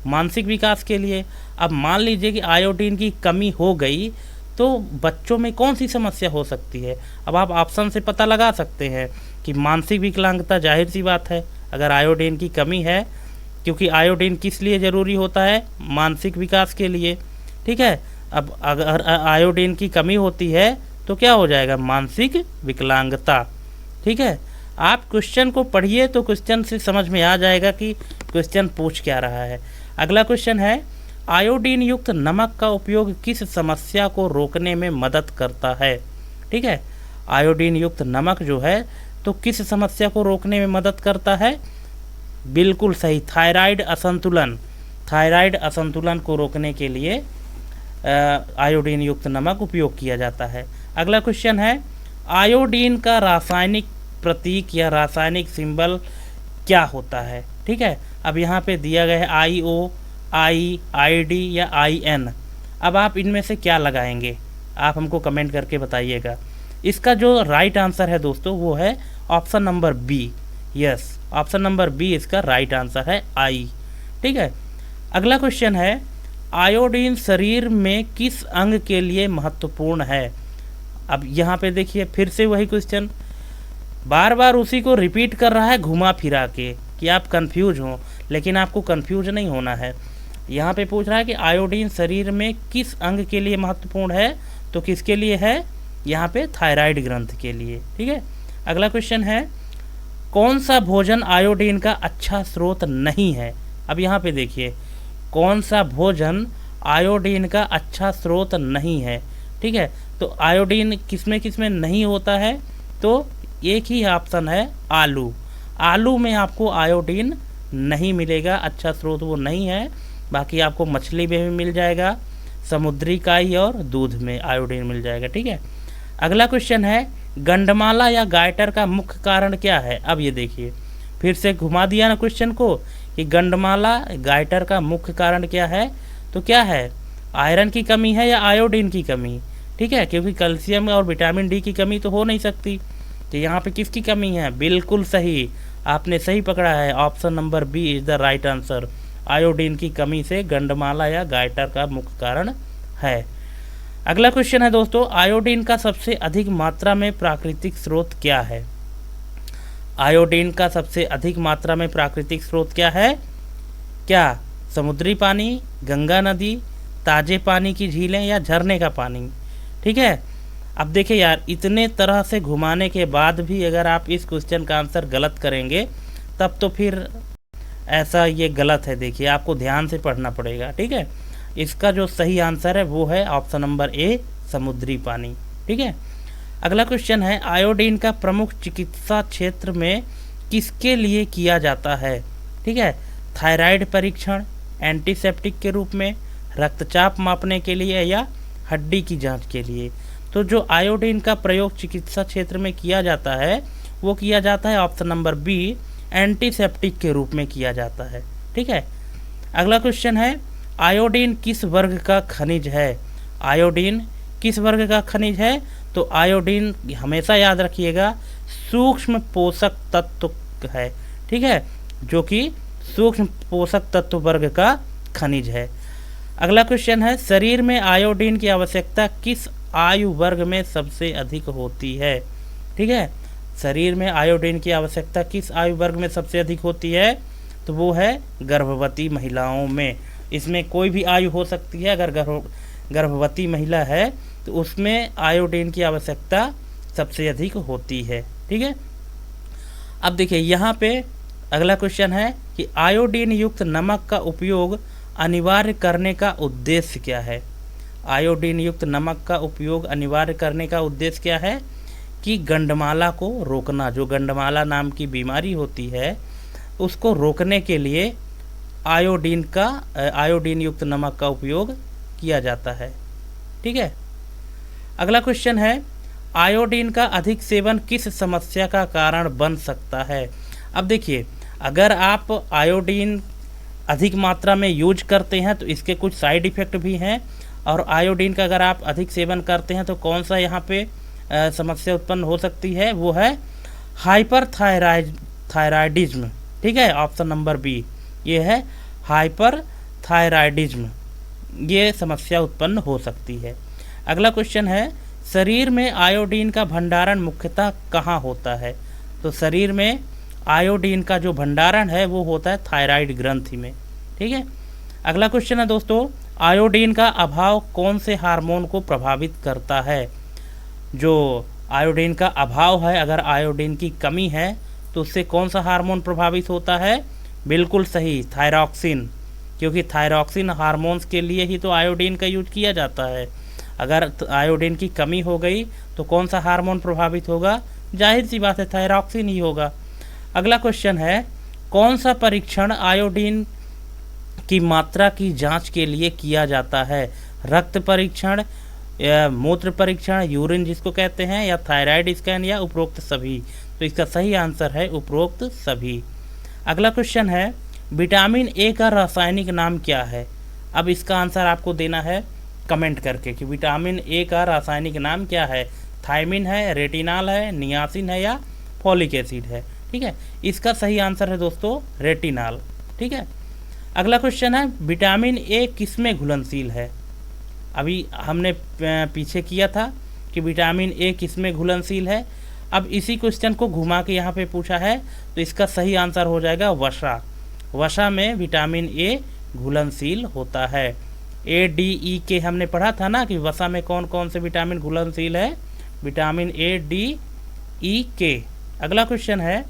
मानसिक विकास के लिए। अब मान लीजिए कि आयोडीन की कमी हो गई तो बच्चों में कौन सी समस्या हो सकती है। अब आप ऑप्शन से पता लगा सकते हैं कि मानसिक विकलांगता, जाहिर सी बात है अगर आयोडीन की कमी है, क्योंकि आयोडीन किस लिए ज़रूरी होता है, मानसिक विकास के लिए। ठीक है, अब अगर आयोडीन की कमी होती है तो क्या हो जाएगा, मानसिक विकलांगता। ठीक है, आप क्वेश्चन को पढ़िए तो क्वेश्चन से समझ में आ जाएगा कि क्वेश्चन पूछ क्या रहा है। अगला क्वेश्चन है, आयोडीन युक्त नमक का उपयोग किस समस्या को रोकने में मदद करता है। ठीक है, आयोडीन युक्त नमक जो है तो किस समस्या को रोकने में मदद करता है, बिल्कुल सही, थायराइड असंतुलन। थायराइड असंतुलन को रोकने के लिए आयोडीन युक्त नमक उपयोग किया जाता है। अगला क्वेश्चन है, आयोडीन का रासायनिक प्रतीक या रासायनिक सिंबल क्या होता है। ठीक है, अब यहाँ पे दिया गया है IO, I, ID या IN। अब आप इनमें से क्या लगाएंगे, आप हमको कमेंट करके बताइएगा। इसका जो राइट आंसर है दोस्तों वो है option number B. Yes, option number B इसका राइट आंसर है, I। ठीक है, अगला क्वेश्चन है, आयोडीन शरीर में किस अंग के लिए महत्वपूर्ण है। अब यहाँ पे देखिए फिर से वही क्वेश्चन, बार बार उसी को रिपीट कर रहा है घुमा फिरा के कि आप कंफ्यूज हों, लेकिन आपको कंफ्यूज नहीं होना है। यहाँ पे पूछ रहा है कि आयोडीन शरीर में किस अंग के लिए महत्वपूर्ण है, तो किसके लिए है, यहाँ पे थायराइड ग्रंथि के लिए। ठीक है। अगला क्वेश्चन है, कौन सा भोजन आयोडीन का अच्छा स्रोत नहीं है। अब यहाँ पे देखिए, कौन सा भोजन आयोडीन का अच्छा स्रोत नहीं है। ठीक है, तो आयोडीन किसमें किसमें नहीं होता है, तो एक ही ऑप्शन है आलू। आलू में आपको आयोडीन नहीं मिलेगा, अच्छा स्रोत वो नहीं है। बाकी आपको मछली में भी मिल जाएगा, समुद्री काई और दूध में आयोडीन मिल जाएगा। ठीक है। अगला क्वेश्चन है, गंडमाला या गाइटर का मुख्य कारण क्या है। अब ये देखिए, फिर से घुमा दिया ना क्वेश्चन को कि गंडमाला गाइटर का मुख्य कारण क्या है, तो क्या है, आयरन की कमी है या आयोडीन की कमी। ठीक है, क्योंकि कैल्शियम और विटामिन डी की कमी तो हो नहीं सकती, तो यहाँ पे किसकी कमी है, बिल्कुल सही, आपने सही पकड़ा है, option number B is the right answer. Iodine की कमी से गंडमाला या गाइटर का मुख्य कारण है। अगला क्वेश्चन है दोस्तों, आयोडीन का सबसे अधिक मात्रा में प्राकृतिक स्रोत क्या है। आयोडीन का सबसे अधिक मात्रा में प्राकृतिक स्रोत क्या है, क्या समुद्री पानी, गंगा नदी, ताजे पानी की झीलें या झरने का पानी। ठीक है। अब देखिए यार, इतने तरह से घुमाने के बाद भी अगर आप इस क्वेश्चन का आंसर गलत करेंगे तब तो फिर ऐसा ये गलत है। देखिए, आपको ध्यान से पढ़ना पड़ेगा। ठीक है, इसका जो सही आंसर है वो है ऑप्शन नंबर ए, समुद्री पानी। ठीक है। अगला क्वेश्चन है, आयोडीन का प्रमुख चिकित्सा क्षेत्र में किसके लिए किया जाता है। ठीक है, थायराइड परीक्षण, एंटीसेप्टिक के रूप में, रक्तचाप मापने के लिए या हड्डी की जांच के लिए। तो जो आयोडीन का प्रयोग चिकित्सा क्षेत्र में किया जाता है वो किया जाता है ऑप्शन नंबर बी, एंटीसेप्टिक के रूप में किया जाता है। ठीक है। अगला क्वेश्चन है, आयोडीन किस वर्ग का खनिज है। आयोडीन किस वर्ग का खनिज है, तो आयोडीन हमेशा याद रखिएगा सूक्ष्म पोषक तत्व है। ठीक है, जो कि सूक्ष्म पोषक तत्व वर्ग का खनिज है। अगला क्वेश्चन है, शरीर में आयोडीन की आवश्यकता किस आयु वर्ग में सबसे अधिक होती है। ठीक है, शरीर में आयोडीन की आवश्यकता किस आयु वर्ग में सबसे अधिक होती है, तो वो है गर्भवती महिलाओं में। इसमें कोई भी आयु हो सकती है, अगर गर्भवती महिला है तो उसमें आयोडीन की आवश्यकता सबसे अधिक होती है। ठीक है। अब देखिए, यहाँ पे अगला क्वेश्चन है कि आयोडीन युक्त नमक का उपयोग अनिवार्य करने का उद्देश्य क्या है। आयोडीन युक्त नमक का उपयोग अनिवार्य करने का उद्देश्य क्या है, कि गंडमाला को रोकना, जो गंडमाला नाम की बीमारी होती है उसको रोकने के लिए आयोडीन युक्त नमक का उपयोग किया जाता है। ठीक है। अगला क्वेश्चन है, आयोडीन का अधिक सेवन किस समस्या का कारण बन सकता है। अब देखिए, अगर आप आयोडीन अधिक मात्रा में यूज करते हैं तो इसके कुछ साइड इफ़ेक्ट भी हैं, और आयोडीन का अगर आप अधिक सेवन करते हैं तो कौन सा यहाँ पे समस्या उत्पन्न हो सकती है, वो है हाइपरथायराइडिज्म। ठीक है, ऑप्शन नंबर बी ये है हाइपरथायराइडिज्म, ये समस्या उत्पन्न हो सकती है। अगला क्वेश्चन है, शरीर में आयोडीन का भंडारण मुख्यतः कहाँ होता है। तो शरीर में आयोडीन का जो भंडारण है वो होता है थायराइड ग्रंथि में। ठीक है। अगला क्वेश्चन है दोस्तों, आयोडीन का अभाव कौन से हार्मोन को प्रभावित करता है। जो आयोडीन का अभाव है, अगर आयोडीन की कमी है तो उससे कौन सा हार्मोन प्रभावित होता है, बिल्कुल सही, थायरॉक्सिन, क्योंकि थायरॉक्सिन हार्मोन्स के लिए ही तो आयोडीन का यूज किया जाता है। अगर आयोडीन की कमी हो गई तो कौन सा हार्मोन प्रभावित होगा, जाहिर सी बात है थायरॉक्सिन ही होगा। अगला क्वेश्चन है, कौन सा परीक्षण आयोडीन की मात्रा की जांच के लिए किया जाता है। रक्त परीक्षण, या मूत्र परीक्षण, यूरिन जिसको कहते हैं, या थायराइड स्कैन, या उपरोक्त सभी। तो इसका सही आंसर है उपरोक्त सभी। अगला क्वेश्चन है, विटामिन ए का रासायनिक नाम क्या है। अब इसका आंसर आपको देना है कमेंट करके कि विटामिन ए का रासायनिक नाम क्या है। थायमिन है, रेटिनॉल है, नियासिन है, या फॉलिक एसिड है। ठीक है, इसका सही आंसर है दोस्तों रेटिनॉल। ठीक है। अगला क्वेश्चन है, विटामिन ए किसमें घुलनशील है। अभी हमने पीछे किया था कि विटामिन ए किसमें घुलनशील है। अब इसी क्वेश्चन को घुमा के यहाँ पे पूछा है, तो इसका सही आंसर हो जाएगा वसा। वसा में विटामिन ए घुलनशील होता है। ए डी ई के हमने पढ़ा था ना कि वसा में कौन कौन से विटामिन घुलनशील है, विटामिन ए डी ई के। अगला क्वेश्चन है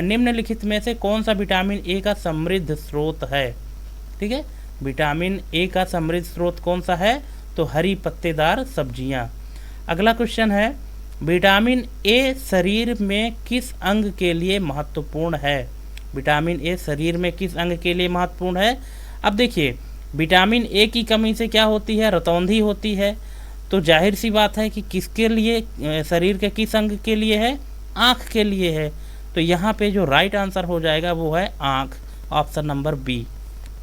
निम्नलिखित में से कौन सा विटामिन ए का समृद्ध स्रोत है। ठीक है, विटामिन ए का समृद्ध स्रोत कौन सा है, तो हरी पत्तेदार सब्जियां। अगला क्वेश्चन है विटामिन ए शरीर में किस अंग के लिए महत्वपूर्ण है। विटामिन ए शरीर में किस अंग के लिए महत्वपूर्ण है। अब देखिए विटामिन ए की कमी से क्या होती है, रतौंधी होती है। तो जाहिर सी बात है कि किसके लिए, शरीर के किस अंग के लिए है, आँख के लिए है। तो यहाँ पे जो राइट आंसर हो जाएगा वो है आँख, ऑप्शन नंबर बी।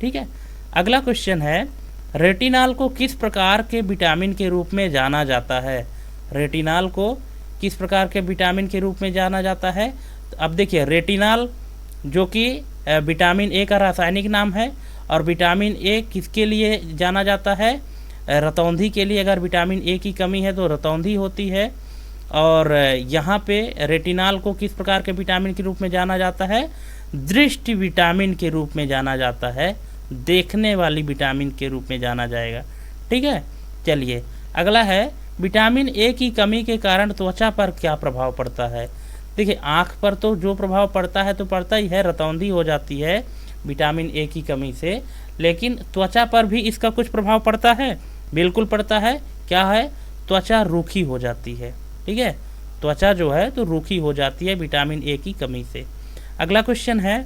ठीक है, अगला क्वेश्चन है रेटिनाल को किस प्रकार के विटामिन के रूप में जाना जाता है। रेटिनाल को किस प्रकार के विटामिन के रूप में जाना जाता है। तो अब देखिए रेटिनाल जो कि विटामिन ए का रासायनिक नाम है, और विटामिन ए किसके लिए जाना जाता है, रतौंधी के लिए। अगर विटामिन ए की कमी है तो रतौंधी होती है। और यहाँ पे रेटिनाल को किस प्रकार के विटामिन के रूप में जाना जाता है, दृष्टि विटामिन के रूप में जाना जाता है, देखने वाली विटामिन के रूप में जाना जाएगा। ठीक है, चलिए अगला है विटामिन ए की कमी के कारण त्वचा पर क्या प्रभाव पड़ता है। देखिए आँख पर तो जो प्रभाव पड़ता है तो पड़ता ही है, रतौंधी हो जाती है विटामिन ए की कमी से, लेकिन त्वचा पर भी इसका कुछ प्रभाव पड़ता है, बिल्कुल पड़ता है। क्या है, त्वचा रूखी हो जाती है। ठीक है, त्वचा जो है तो रूखी हो जाती है विटामिन ए की कमी से। अगला क्वेश्चन है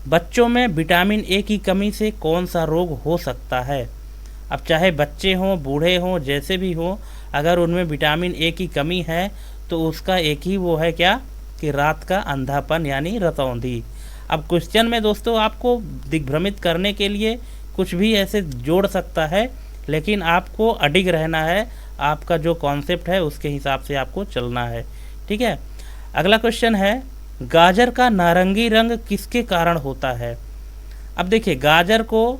बच्चों में विटामिन ए की कमी से कौन सा रोग हो सकता है। अब चाहे बच्चे हों, बूढ़े हों, जैसे भी हों, अगर उनमें विटामिन ए की कमी है तो उसका एक ही वो है क्या, कि रात का अंधापन यानी रतौंधी। अब क्वेश्चन में दोस्तों आपको दिग्भ्रमित करने के लिए कुछ भी ऐसे जोड़ सकता है, लेकिन आपको अडिग रहना है, आपका जो कॉन्सेप्ट है उसके हिसाब से आपको चलना है। ठीक है, अगला क्वेश्चन है गाजर का नारंगी रंग किसके कारण होता है। अब देखिए गाजर को,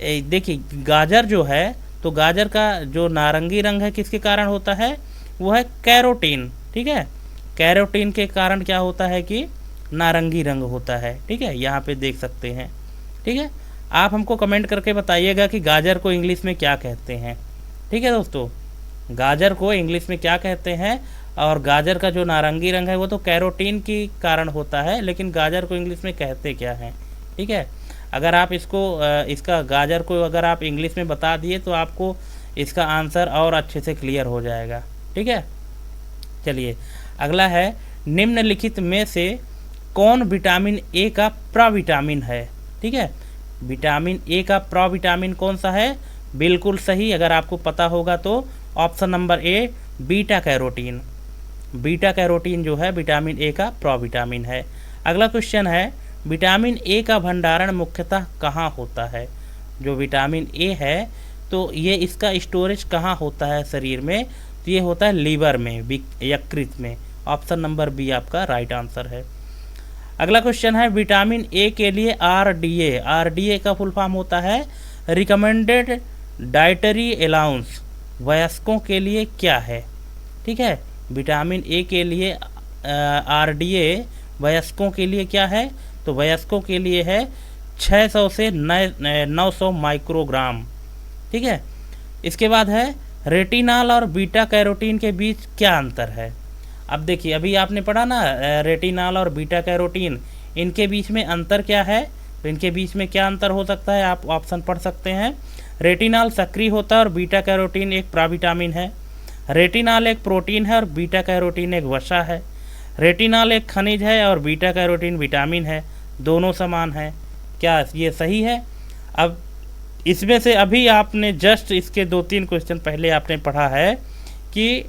देखिए गाजर जो है तो गाजर का जो नारंगी रंग है किसके कारण होता है, वो है कैरोटीन। ठीक है, कैरोटीन के कारण क्या होता है कि नारंगी रंग होता है। ठीक है, यहाँ पे देख सकते हैं। ठीक है, आप हमको कमेंट करके बताइएगा कि गाजर को इंग्लिश में क्या कहते हैं। ठीक है दोस्तों, गाजर को इंग्लिश में क्या कहते हैं, और गाजर का जो नारंगी रंग है वो तो कैरोटीन के कारण होता है, लेकिन गाजर को इंग्लिश में कहते क्या हैं। ठीक है, अगर आप इसका गाजर को अगर आप इंग्लिश में बता दिए तो आपको इसका आंसर और अच्छे से क्लियर हो जाएगा। ठीक है, चलिए अगला है निम्नलिखित में से कौन विटामिन ए का प्रविटामिन है। ठीक है, विटामिन ए का प्रविटामिन कौन सा है, बिल्कुल सही। अगर आपको पता होगा तो option number A beta carotene. Beta carotene जो है विटामिन ए का प्रविटामिन है। अगला क्वेश्चन है विटामिन ए का भंडारण मुख्यतः कहाँ होता है। जो विटामिन ए है तो ये इसका स्टोरेज कहाँ होता है शरीर में, तो ये होता है लीवर में, यकृत में। ऑप्शन नंबर बी आपका राइट आंसर है। अगला क्वेश्चन है विटामिन ए के लिए आरडीए। आरडीए का फुल फॉर्म होता है रिकमेंडेड डाइटरी अलाउंस, वयस्कों के लिए क्या है। ठीक है, विटामिन ए के लिए आरडीए वयस्कों के लिए क्या है, तो वयस्कों के लिए है 600 से 900 माइक्रोग्राम। ठीक है, इसके बाद है रेटिनाल और बीटा कैरोटीन के बीच क्या अंतर है। अब देखिए अभी आपने पढ़ा ना रेटिनाल और बीटा कैरोटीन, इनके बीच में अंतर क्या है, तो इनके बीच में क्या अंतर हो सकता है, आप ऑप्शन पढ़ सकते हैं। रेटिनाल सक्रिय होता है और बीटा कैरोटीन एक प्रविटामिन है। रेटिनाल एक प्रोटीन है और बीटा कैरोटीन एक वसा है। रेटिनाल एक खनिज है और बीटा कैरोटीन विटामिन है, दोनों समान है। क्या ये सही है। अब इसमें से अभी आपने जस्ट इसके 2-3 क्वेश्चन पहले आपने पढ़ा है कि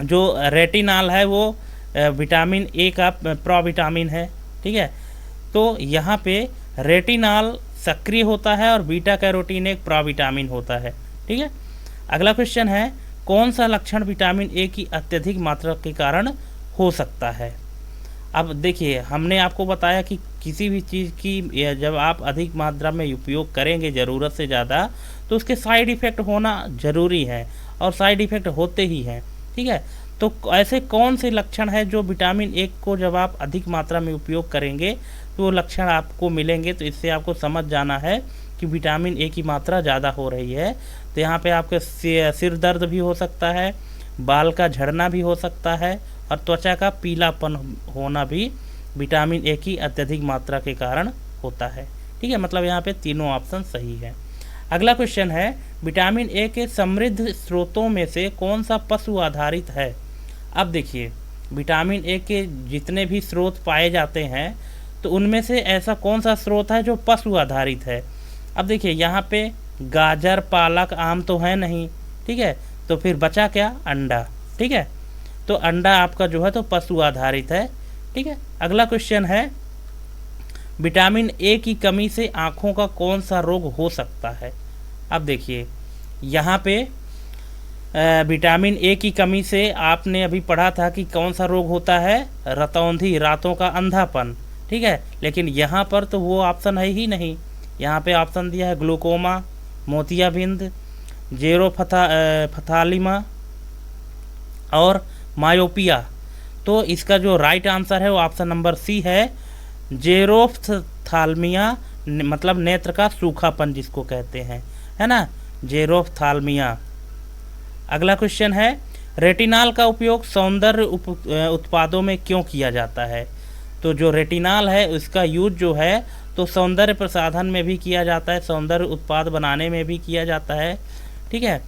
जो रेटिनाल है वो विटामिन ए का प्रोविटामिन है। ठीक है, तो यहाँ पे रेटिनाल सक्रिय होता है और बीटा कैरोटीन एक प्रोविटामिन होता है। ठीक है, अगला क्वेश्चन है कौन सा लक्षण विटामिन ए की अत्यधिक मात्रा के कारण हो सकता है। अब देखिए हमने आपको बताया कि किसी भी चीज़ की जब आप अधिक मात्रा में उपयोग करेंगे ज़रूरत से ज़्यादा, तो उसके साइड इफ़ेक्ट होना ज़रूरी है और साइड इफ़ेक्ट होते ही हैं। ठीक है, तो ऐसे कौन से लक्षण है जो विटामिन ए को जब आप अधिक मात्रा में उपयोग करेंगे तो वो लक्षण आपको मिलेंगे। तो इससे आपको समझ जाना है कि विटामिन ए की मात्रा ज़्यादा हो रही है। तो यहाँ पे आपके सिर दर्द भी हो सकता है, बाल का झड़ना भी हो सकता है, और त्वचा का पीलापन होना भी विटामिन ए की अत्यधिक मात्रा के कारण होता है। ठीक है, मतलब यहाँ पे तीनों ऑप्शन सही है। अगला क्वेश्चन है, विटामिन ए के समृद्ध स्रोतों में से कौन सा पशु आधारित है? अब देखिए, विटामिन ए के जितने भी स्रोत पाए जाते हैं तो उनमें से ऐसा कौन सा स्रोत है जो पशु आधारित है? अब देखिए, यहाँ पे गाजर, पालक, आम तो है नहीं। ठीक है, तो फिर बचा क्या? अंडा। ठीक है, तो अंडा आपका जो है तो पशु आधारित है। ठीक है, अगला क्वेश्चन है, विटामिन ए की कमी से आँखों का कौन सा रोग हो सकता है? अब देखिए, यहाँ पे विटामिन ए की कमी से आपने अभी पढ़ा था कि कौन सा रोग होता है? रतौंधी, रातों का अंधापन। ठीक है, लेकिन यहाँ पर तो वो ऑप्शन है ही नहीं। यहाँ पे ऑप्शन दिया है ग्लूकोमा, मोतियाबिंद, जेरोफथालिमा और मायोपिया। तो इसका जो राइट आंसर है वो ऑप्शन नंबर सी है, जेरोफ्थाल्मिया, मतलब नेत्र का सूखापन जिसको कहते हैं, है ना, जेरोफ्थाल्मिया। अगला क्वेश्चन है, रेटिनॉल का उपयोग सौंदर्य उत्पादों में क्यों किया जाता है? तो जो रेटिनॉल है उसका यूज जो है तो सौंदर्य प्रसाधन में भी किया जाता है, सौंदर्य उत्पाद बनाने में भी किया जाता है। ठीक है,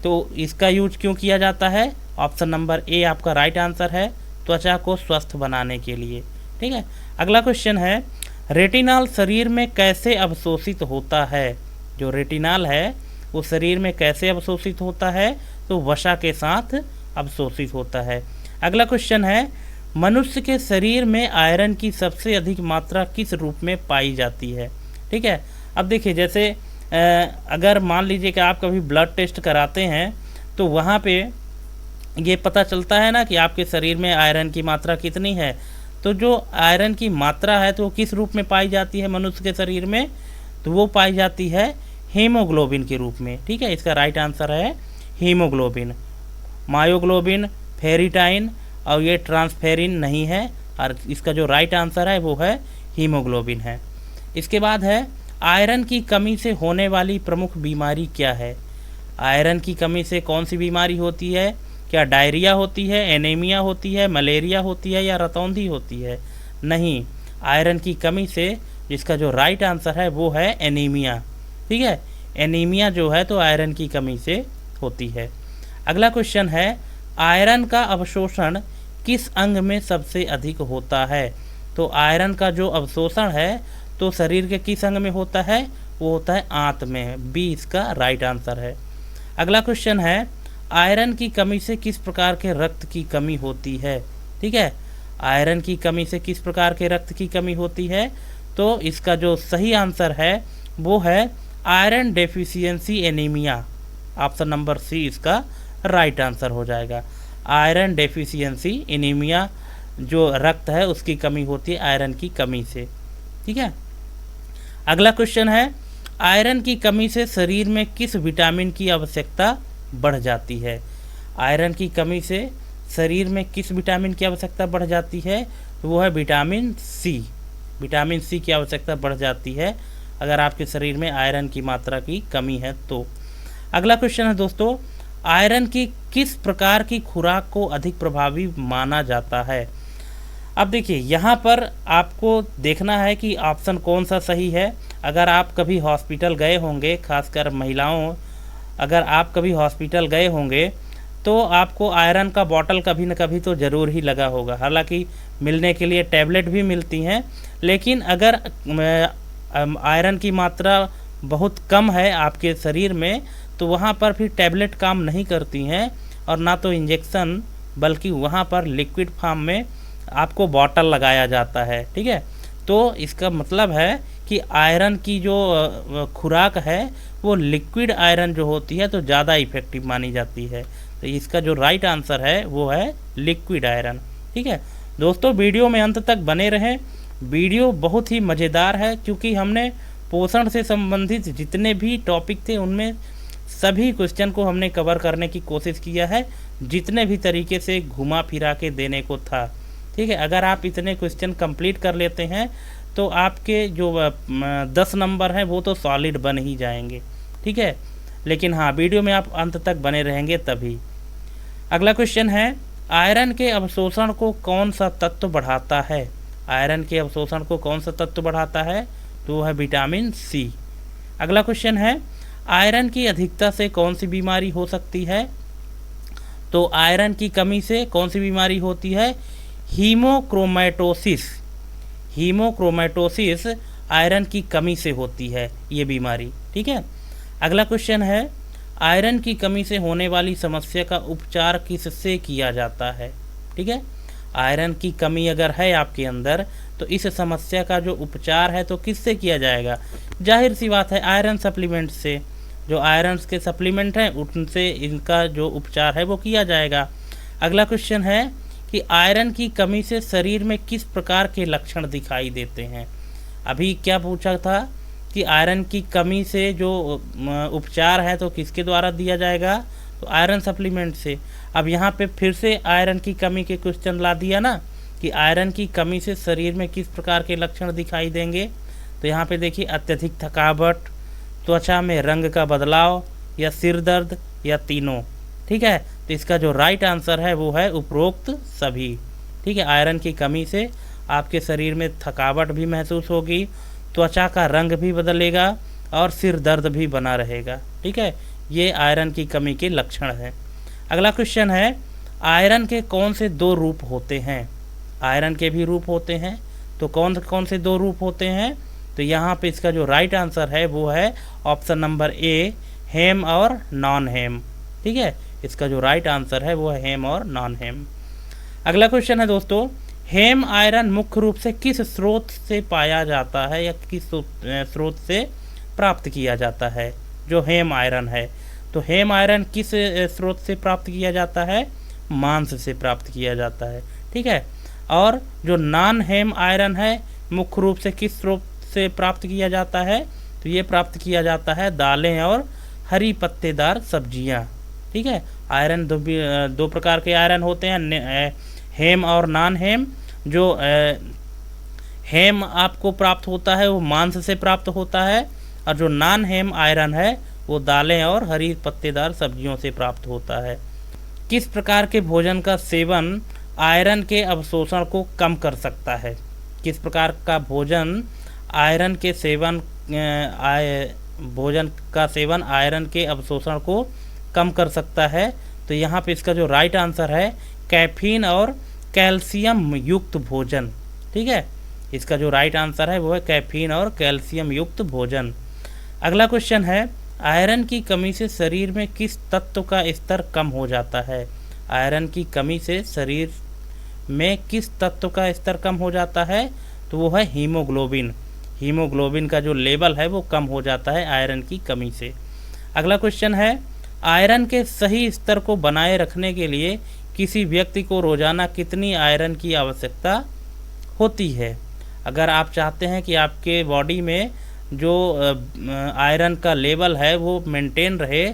तो इसका यूज क्यों किया जाता है? ऑप्शन नंबर ए आपका राइट आंसर है, त्वचा को स्वस्थ बनाने के लिए। ठीक है, अगला क्वेश्चन है, रेटिनॉल शरीर में कैसे अवशोषित होता है? जो रेटिनॉल है वो शरीर में कैसे अवशोषित होता है? तो वसा के साथ अवशोषित होता है। अगला क्वेश्चन है, मनुष्य के शरीर में आयरन की सबसे अधिक मात्रा किस रूप में पाई जाती है? ठीक है, अब देखिए, जैसे अगर मान लीजिए कि आप कभी ब्लड टेस्ट कराते हैं तो वहाँ पे ये पता चलता है ना कि आपके शरीर में आयरन की मात्रा कितनी है। तो जो आयरन की मात्रा है तो वो किस रूप में पाई जाती है मनुष्य के शरीर में? तो वो पाई जाती है हीमोग्लोबिन के रूप में। ठीक है, इसका राइट आंसर है हीमोग्लोबिन। मायोग्लोबिन, फेरिटाइन और ये ट्रांसफेरिन नहीं है, और इसका जो राइट आंसर है वो है हीमोग्लोबिन है। इसके बाद है, आयरन की कमी से होने वाली प्रमुख बीमारी क्या है? आयरन की कमी से कौन सी बीमारी होती है? क्या डायरिया होती है, एनीमिया होती है, मलेरिया होती है या रतौंधी होती है? नहीं, आयरन की कमी से जिसका जो राइट आंसर है वो है एनीमिया। ठीक है, एनीमिया जो है तो आयरन की कमी से होती है। अगला क्वेश्चन है, आयरन का अवशोषण किस अंग में सबसे अधिक होता है? तो आयरन का जो अवशोषण है तो शरीर के किस अंग में होता है? वो होता है आंत में। बी इसका राइट आंसर है। अगला क्वेश्चन है, आयरन की कमी से किस प्रकार के रक्त की कमी होती है? ठीक है, आयरन की कमी से किस प्रकार के रक्त की कमी होती है? तो इसका जो सही आंसर है वो है iron deficiency anaemia. Option number C इसका राइट आंसर हो जाएगा। आयरन डेफिशिएंसी एनीमिया जो रक्त है उसकी कमी होती है आयरन की कमी से। ठीक है, अगला क्वेश्चन है, आयरन की कमी से शरीर में किस विटामिन की आवश्यकता बढ़ जाती है? आयरन की कमी से शरीर में किस विटामिन की आवश्यकता बढ़ जाती है? वो है विटामिन सी। विटामिन सी की आवश्यकता बढ़ जाती है अगर आपके शरीर में आयरन की मात्रा की कमी है तो। अगला क्वेश्चन है दोस्तों, आयरन की किस प्रकार की खुराक को अधिक प्रभावी माना जाता है? अब देखिए, यहाँ पर आपको देखना है कि ऑप्शन कौन सा सही है। अगर आप कभी हॉस्पिटल गए होंगे, खासकर महिलाओं, अगर आप कभी हॉस्पिटल गए होंगे तो आपको आयरन का बॉटल कभी न कभी तो ज़रूर ही लगा होगा। हालांकि मिलने के लिए टैबलेट भी मिलती हैं, लेकिन अगर आयरन की मात्रा बहुत कम है आपके शरीर में तो वहाँ पर फिर टैबलेट काम नहीं करती हैं और ना तो इंजेक्शन, बल्कि वहाँ पर लिक्विड फॉर्म में आपको बॉटल लगाया जाता है। ठीक है, तो इसका मतलब है कि आयरन की जो खुराक है वो लिक्विड आयरन जो होती है तो ज़्यादा इफ़ेक्टिव मानी जाती है। तो इसका जो राइट आंसर है वो है लिक्विड आयरन। ठीक है दोस्तों, वीडियो में अंत तक बने रहें। वीडियो बहुत ही मज़ेदार है क्योंकि हमने पोषण से संबंधित जितने भी टॉपिक थे उनमें सभी क्वेश्चन को हमने कवर करने की कोशिश किया है, जितने भी तरीके से घुमा फिरा के देने को था। ठीक है, अगर आप इतने क्वेश्चन कंप्लीट कर लेते हैं तो आपके जो 10 नंबर हैं वो तो सॉलिड बन ही जाएंगे, ठीक है। लेकिन हाँ, वीडियो में आप अंत तक बने रहेंगे तभी। अगला क्वेश्चन है, आयरन के अवशोषण को कौन सा तत्व बढ़ाता है? आयरन के अवशोषण को कौन सा तत्व बढ़ाता है? तो वो है विटामिन सी। अगला क्वेश्चन है, आयरन की अधिकता से कौन सी बीमारी हो सकती है? तो आयरन की कमी से कौन सी बीमारी होती है? हीमोक्रोमैटोसिस। हीमोक्रोमैटोसिस आयरन की कमी से होती है ये बीमारी, ठीक है। अगला क्वेश्चन है, आयरन की कमी से होने वाली समस्या का उपचार किससे किया जाता है? ठीक है, आयरन की कमी अगर है आपके अंदर तो इस समस्या का जो उपचार है तो किससे किया जाएगा? जाहिर सी बात है, आयरन सप्लीमेंट से। जो आयरन के सप्लीमेंट हैं उनसे इनका जो उपचार है वो किया जाएगा। अगला क्वेश्चन है कि आयरन की कमी से शरीर में किस प्रकार के लक्षण दिखाई देते हैं? अभी क्या पूछा था कि आयरन की कमी से जो उपचार है तो किसके द्वारा दिया जाएगा? तो आयरन सप्लीमेंट से। अब यहाँ पे फिर से आयरन की कमी के क्वेश्चन ला दिया ना कि आयरन की कमी से शरीर में किस प्रकार के लक्षण दिखाई देंगे। तो यहाँ पे देखिए, अत्यधिक थकावट, त्वचा में रंग का बदलाव, या सिर दर्द, या तीनों, ठीक है। तो इसका जो राइट आंसर है वो है उपरोक्त सभी, ठीक है। आयरन की कमी से आपके शरीर में थकावट भी महसूस होगी, त्वचा का रंग भी बदलेगा और सिर दर्द भी बना रहेगा, ठीक है। ये आयरन की कमी के लक्षण हैं। अगला क्वेश्चन है, आयरन के कौन से 2 रूप होते हैं? आयरन के भी रूप होते हैं, तो कौन कौन से 2 रूप होते हैं? तो यहाँ पे इसका जो राइट आंसर है वो है ऑप्शन नंबर ए, हेम और नॉन हेम, ठीक है। इसका जो राइट आंसर है वो है हेम और नॉन हेम। अगला क्वेश्चन है दोस्तों, हेम आयरन मुख्य रूप से किस स्रोत से पाया जाता है या किस स्रोत से प्राप्त किया जाता है? जो हेम आयरन है, तो हेम आयरन किस स्रोत से प्राप्त किया जाता है? मांस से प्राप्त किया जाता है, ठीक है। और जो नॉन हेम आयरन है मुख्य रूप से किस स्रोत से प्राप्त किया जाता है? तो ये प्राप्त किया जाता है दालें और हरी पत्तेदार सब्जियां, ठीक है। आयरन 2 प्रकार के आयरन होते हैं, हेम और नॉन हेम। जो हेम आपको प्राप्त होता है वो मांस से प्राप्त होता है, और जो नॉन हेम आयरन है वो दालें और हरी पत्तेदार सब्जियों से प्राप्त होता है। किस प्रकार के भोजन का सेवन आयरन के अवशोषण को कम कर सकता है? किस प्रकार का भोजन आयरन के सेवन भोजन का सेवन आयरन के अवशोषण को कम कर सकता है? तो यहाँ पे इसका जो राइट आंसर है कैफीन और कैल्शियम युक्त भोजन, ठीक है। इसका जो राइट आंसर है वो है कैफीन और कैल्शियम युक्त भोजन। अगला क्वेश्चन है, आयरन की कमी से शरीर में किस तत्व का स्तर कम हो जाता है? आयरन की कमी से शरीर में किस तत्व का स्तर कम हो जाता है? तो वो है हीमोग्लोबिन। हीमोग्लोबिन का जो लेवल है वो कम हो जाता है आयरन की कमी से। अगला क्वेश्चन है, आयरन के सही स्तर को बनाए रखने के लिए किसी व्यक्ति को रोजाना कितनी आयरन की आवश्यकता होती है? अगर आप चाहते हैं कि आपके बॉडी में जो आयरन का लेवल है वो मेंटेन रहे,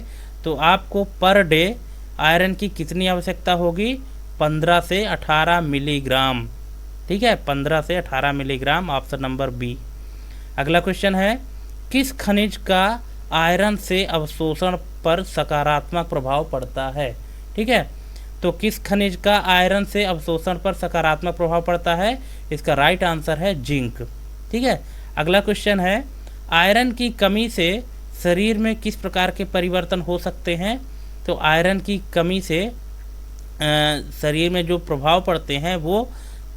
तो आपको पर डे आयरन की कितनी आवश्यकता होगी? 15 से 18 मिलीग्राम, ठीक है। 15 से 18 मिलीग्राम, ऑप्शन नंबर बी। अगला क्वेश्चन है, किस खनिज का आयरन से अवशोषण पर सकारात्मक प्रभाव पड़ता है? ठीक है, तो किस खनिज का आयरन से अवशोषण पर सकारात्मक प्रभाव पड़ता है? इसका राइट आंसर है जिंक, ठीक है। अगला क्वेश्चन है, आयरन की कमी से शरीर में किस प्रकार के परिवर्तन हो सकते हैं? तो आयरन की कमी से शरीर में जो प्रभाव पड़ते हैं वो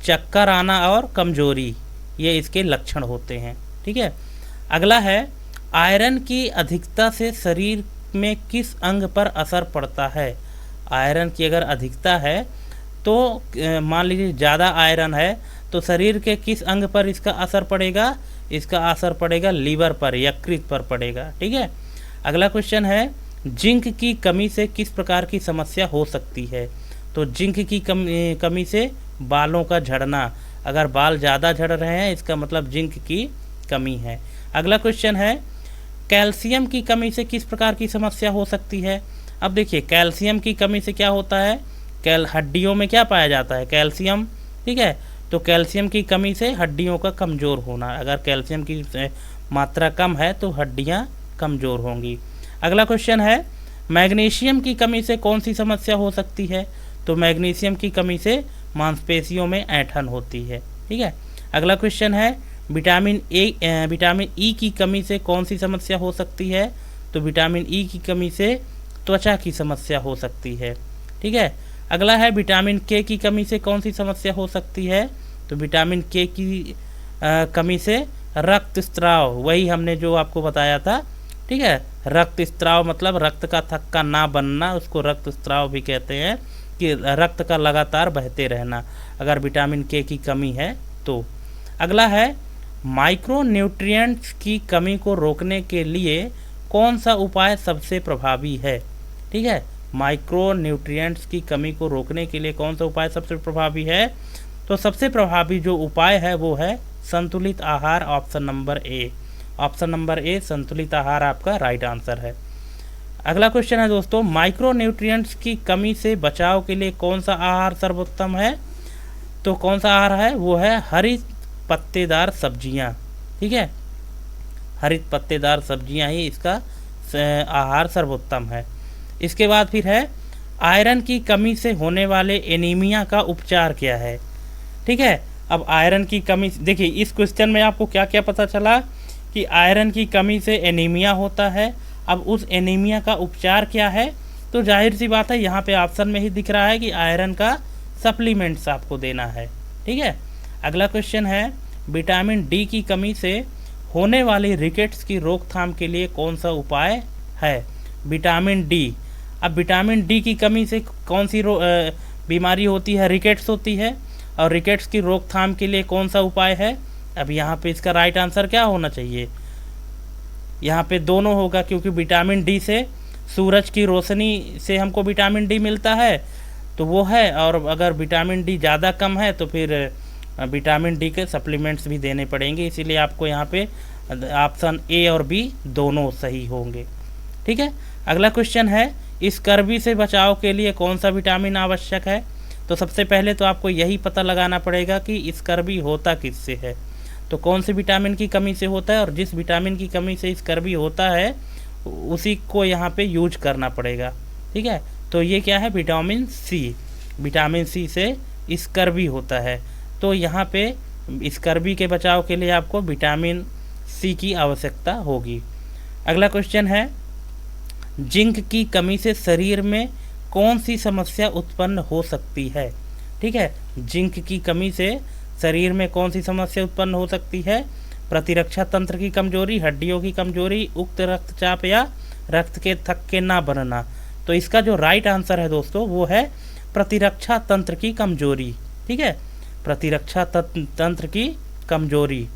चक्कर आना और कमजोरी, ये इसके लक्षण होते हैं, ठीक है। अगला है, आयरन की अधिकता से शरीर में किस अंग पर असर पड़ता है? आयरन की अगर अधिकता है तो मान लीजिए ज़्यादा आयरन है तो शरीर के किस अंग पर इसका असर पड़ेगा? इसका असर पड़ेगा लीवर पर, यकृत पर पड़ेगा, ठीक है। अगला क्वेश्चन है, जिंक की कमी से किस प्रकार की समस्या हो सकती है? तो जिंक की कमी से बालों का झड़ना, अगर बाल ज़्यादा झड़ रहे हैं इसका मतलब जिंक की कमी है। अगला क्वेश्चन है, कैल्शियम की कमी से किस प्रकार की समस्या हो सकती है? अब देखिए, कैल्शियम की कमी से क्या होता है, हड्डियों में क्या पाया जाता है? कैल्शियम, ठीक है। तो कैल्शियम की कमी से हड्डियों का कमज़ोर होना, अगर कैल्शियम की मात्रा कम है तो हड्डियाँ कमज़ोर होंगी। अगला क्वेश्चन है, मैग्नीशियम की कमी से कौन सी समस्या हो सकती है? तो मैग्नीशियम की कमी से मांसपेशियों में ऐंठन होती है। ठीक है। अगला क्वेश्चन है, विटामिन ई की कमी से कौन सी समस्या हो सकती है? तो विटामिन ई की कमी से त्वचा की समस्या हो सकती है। ठीक है। अगला है, विटामिन के की कमी से कौन सी समस्या हो सकती है? तो विटामिन के की कमी से रक्तस्राव, वही हमने जो आपको बताया था। ठीक है। रक्तस्राव मतलब रक्त का थक्का ना बनना, उसको रक्तस्राव भी कहते हैं, कि रक्त का लगातार बहते रहना अगर विटामिन के की कमी है तो। अगला है, माइक्रोन्यूट्रिएंट्स की कमी को रोकने के लिए कौन सा उपाय सबसे प्रभावी है? ठीक है। माइक्रोन्यूट्रिएंट्स की कमी को रोकने के लिए कौन सा उपाय सबसे प्रभावी है? तो सबसे प्रभावी जो उपाय है वो है संतुलित आहार, option number A. Option number A संतुलित आहार आपका राइट आंसर है। अगला क्वेश्चन है दोस्तों, माइक्रोन्यूट्रिएंट्स की कमी से बचाव के लिए कौन सा आहार सर्वोत्तम है? तो कौन सा आहार है? वो है हरी पत्तेदार सब्जियां। ठीक है। हरित पत्तेदार सब्जियां ही इसका आहार सर्वोत्तम है। इसके बाद फिर है, आयरन की कमी से होने वाले एनीमिया का उपचार क्या है? ठीक है। अब आयरन की कमी, देखिए इस क्वेश्चन में आपको क्या क्या पता चला कि आयरन की कमी से एनीमिया होता है। अब उस एनीमिया का उपचार क्या है? तो जाहिर सी बात है, यहाँ पे ऑप्शन में ही दिख रहा है कि आयरन का सप्लीमेंट्स आपको देना है। ठीक है। अगला क्वेश्चन है, विटामिन डी की कमी से होने वाली रिकेट्स की रोकथाम के लिए कौन सा उपाय है? Vitamin D. अब विटामिन डी की कमी से कौन सी बीमारी होती है? रिकेट्स होती है। और रिकेट्स की रोकथाम के लिए कौन सा उपाय है? अब यहाँ पे इसका राइट आंसर क्या होना चाहिए? यहाँ पे दोनों होगा, क्योंकि विटामिन डी से सूरज की रोशनी से हमको विटामिन डी मिलता है तो वो है, और अगर विटामिन डी ज़्यादा कम है तो फिर विटामिन डी के सप्लीमेंट्स भी देने पड़ेंगे। इसीलिए आपको यहाँ पे ऑप्शन ए और बी दोनों सही होंगे। ठीक है। अगला क्वेश्चन है, स्कर्वी से बचाव के लिए कौन सा विटामिन आवश्यक है? तो सबसे पहले तो आपको यही पता लगाना पड़ेगा कि स्कर्वी होता किससे है, तो कौन से विटामिन की कमी से होता है, और जिस विटामिन की कमी से स्कर्वी होता है उसी को यहाँ पे यूज करना पड़ेगा। ठीक है। तो ये क्या है? Vitamin C. विटामिन सी से स्कर्वी होता है, तो यहाँ पे स्कर्वी के बचाव के लिए आपको विटामिन सी की आवश्यकता होगी। अगला क्वेश्चन है, जिंक की कमी से शरीर में कौन सी समस्या उत्पन्न हो सकती है? ठीक है। जिंक की कमी से शरीर में कौन सी समस्या उत्पन्न हो सकती है? प्रतिरक्षा तंत्र की कमजोरी, हड्डियों की कमजोरी, उक्त रक्तचाप या रक्त के थक्के ना बनना। तो इसका जो राइट आंसर है दोस्तों वो है प्रतिरक्षा तंत्र की कमजोरी। ठीक है। प्रतिरक्षा तंत्र की कमजोरी।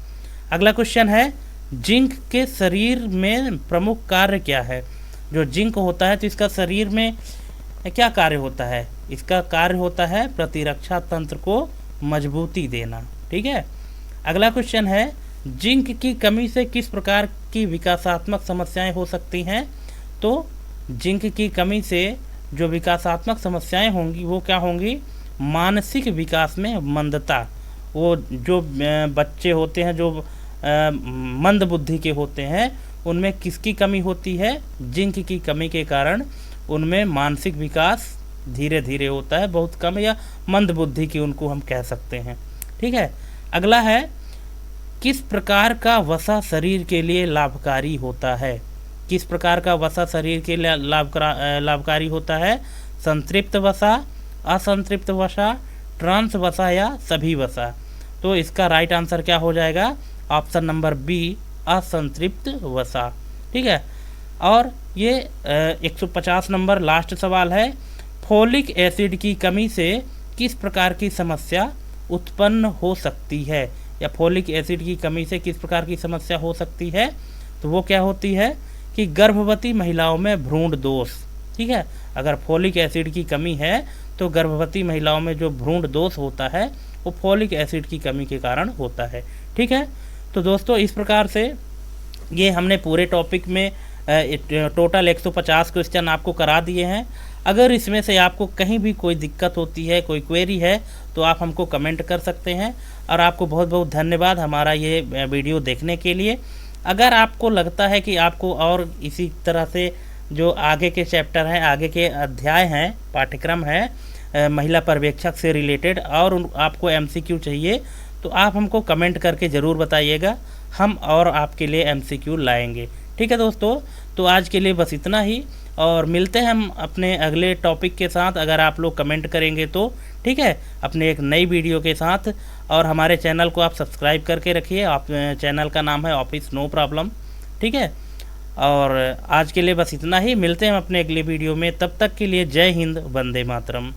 अगला क्वेश्चन है, जिंक के शरीर में प्रमुख कार्य क्या है? जो जिंक होता है तो इसका शरीर में क्या कार्य होता है? इसका कार्य होता है प्रतिरक्षा तंत्र को मजबूती देना। ठीक है। अगला क्वेश्चन है, जिंक की कमी से किस प्रकार की विकासात्मक समस्याएं हो सकती हैं? तो जिंक की कमी से जो विकासात्मक समस्याएं होंगी वो क्या होंगी? मानसिक विकास में मंदता। वो जो बच्चे होते हैं जो मंद बुद्धि के होते हैं उनमें किसकी कमी होती है? जिंक की कमी के कारण उनमें मानसिक विकास धीरे धीरे होता है, बहुत कम, या मंद बुद्धि की उनको हम कह सकते हैं। ठीक है। अगला है, किस प्रकार का वसा शरीर के लिए लाभकारी होता है? किस प्रकार का वसा शरीर के लिए लाभकारी होता है? संतृप्त वसा, असंतृप्त वसा, ट्रांस वसा या सभी वसा। तो इसका राइट आंसर क्या हो जाएगा? ऑप्शन नंबर बी, असंतृप्त वसा। ठीक है। और ये 150 नंबर लास्ट सवाल है, फोलिक एसिड की कमी से किस प्रकार की समस्या उत्पन्न हो सकती है? या फोलिक एसिड की कमी से किस प्रकार की समस्या हो सकती है? तो वो क्या होती है कि गर्भवती महिलाओं में भ्रूण दोष। ठीक है। अगर फोलिक एसिड की कमी है तो गर्भवती महिलाओं में जो भ्रूण दोष होता है वो फोलिक एसिड की कमी के कारण होता है। ठीक है। तो दोस्तों इस प्रकार से ये हमने पूरे टॉपिक में टोटल 150 क्वेश्चन आपको करा दिए हैं। अगर इसमें से आपको कहीं भी कोई दिक्कत होती है, कोई क्वेरी है, तो आप हमको कमेंट कर सकते हैं। और आपको बहुत बहुत धन्यवाद हमारा ये वीडियो देखने के लिए। अगर आपको लगता है कि आपको और इसी तरह से जो आगे के चैप्टर हैं, आगे के अध्याय हैं, पाठ्यक्रम है महिला पर्यवेक्षक से रिलेटेड, और आपको MCQ चाहिए, तो आप हमको कमेंट करके ज़रूर बताइएगा। हम और आपके लिए MCQ लाएंगे। ठीक है दोस्तों, तो आज के लिए बस इतना ही, और मिलते हैं हम अपने अगले टॉपिक के साथ, अगर आप लोग कमेंट करेंगे तो। ठीक है, अपने एक नई वीडियो के साथ। और हमारे चैनल को आप सब्सक्राइब करके रखिए। आप चैनल का नाम है ऑफिस नो प्रॉब्लम। ठीक है, और आज के लिए बस इतना ही, मिलते हैं हम अपने अगले वीडियो में। तब तक के लिए जय हिंद, वंदे मातरम।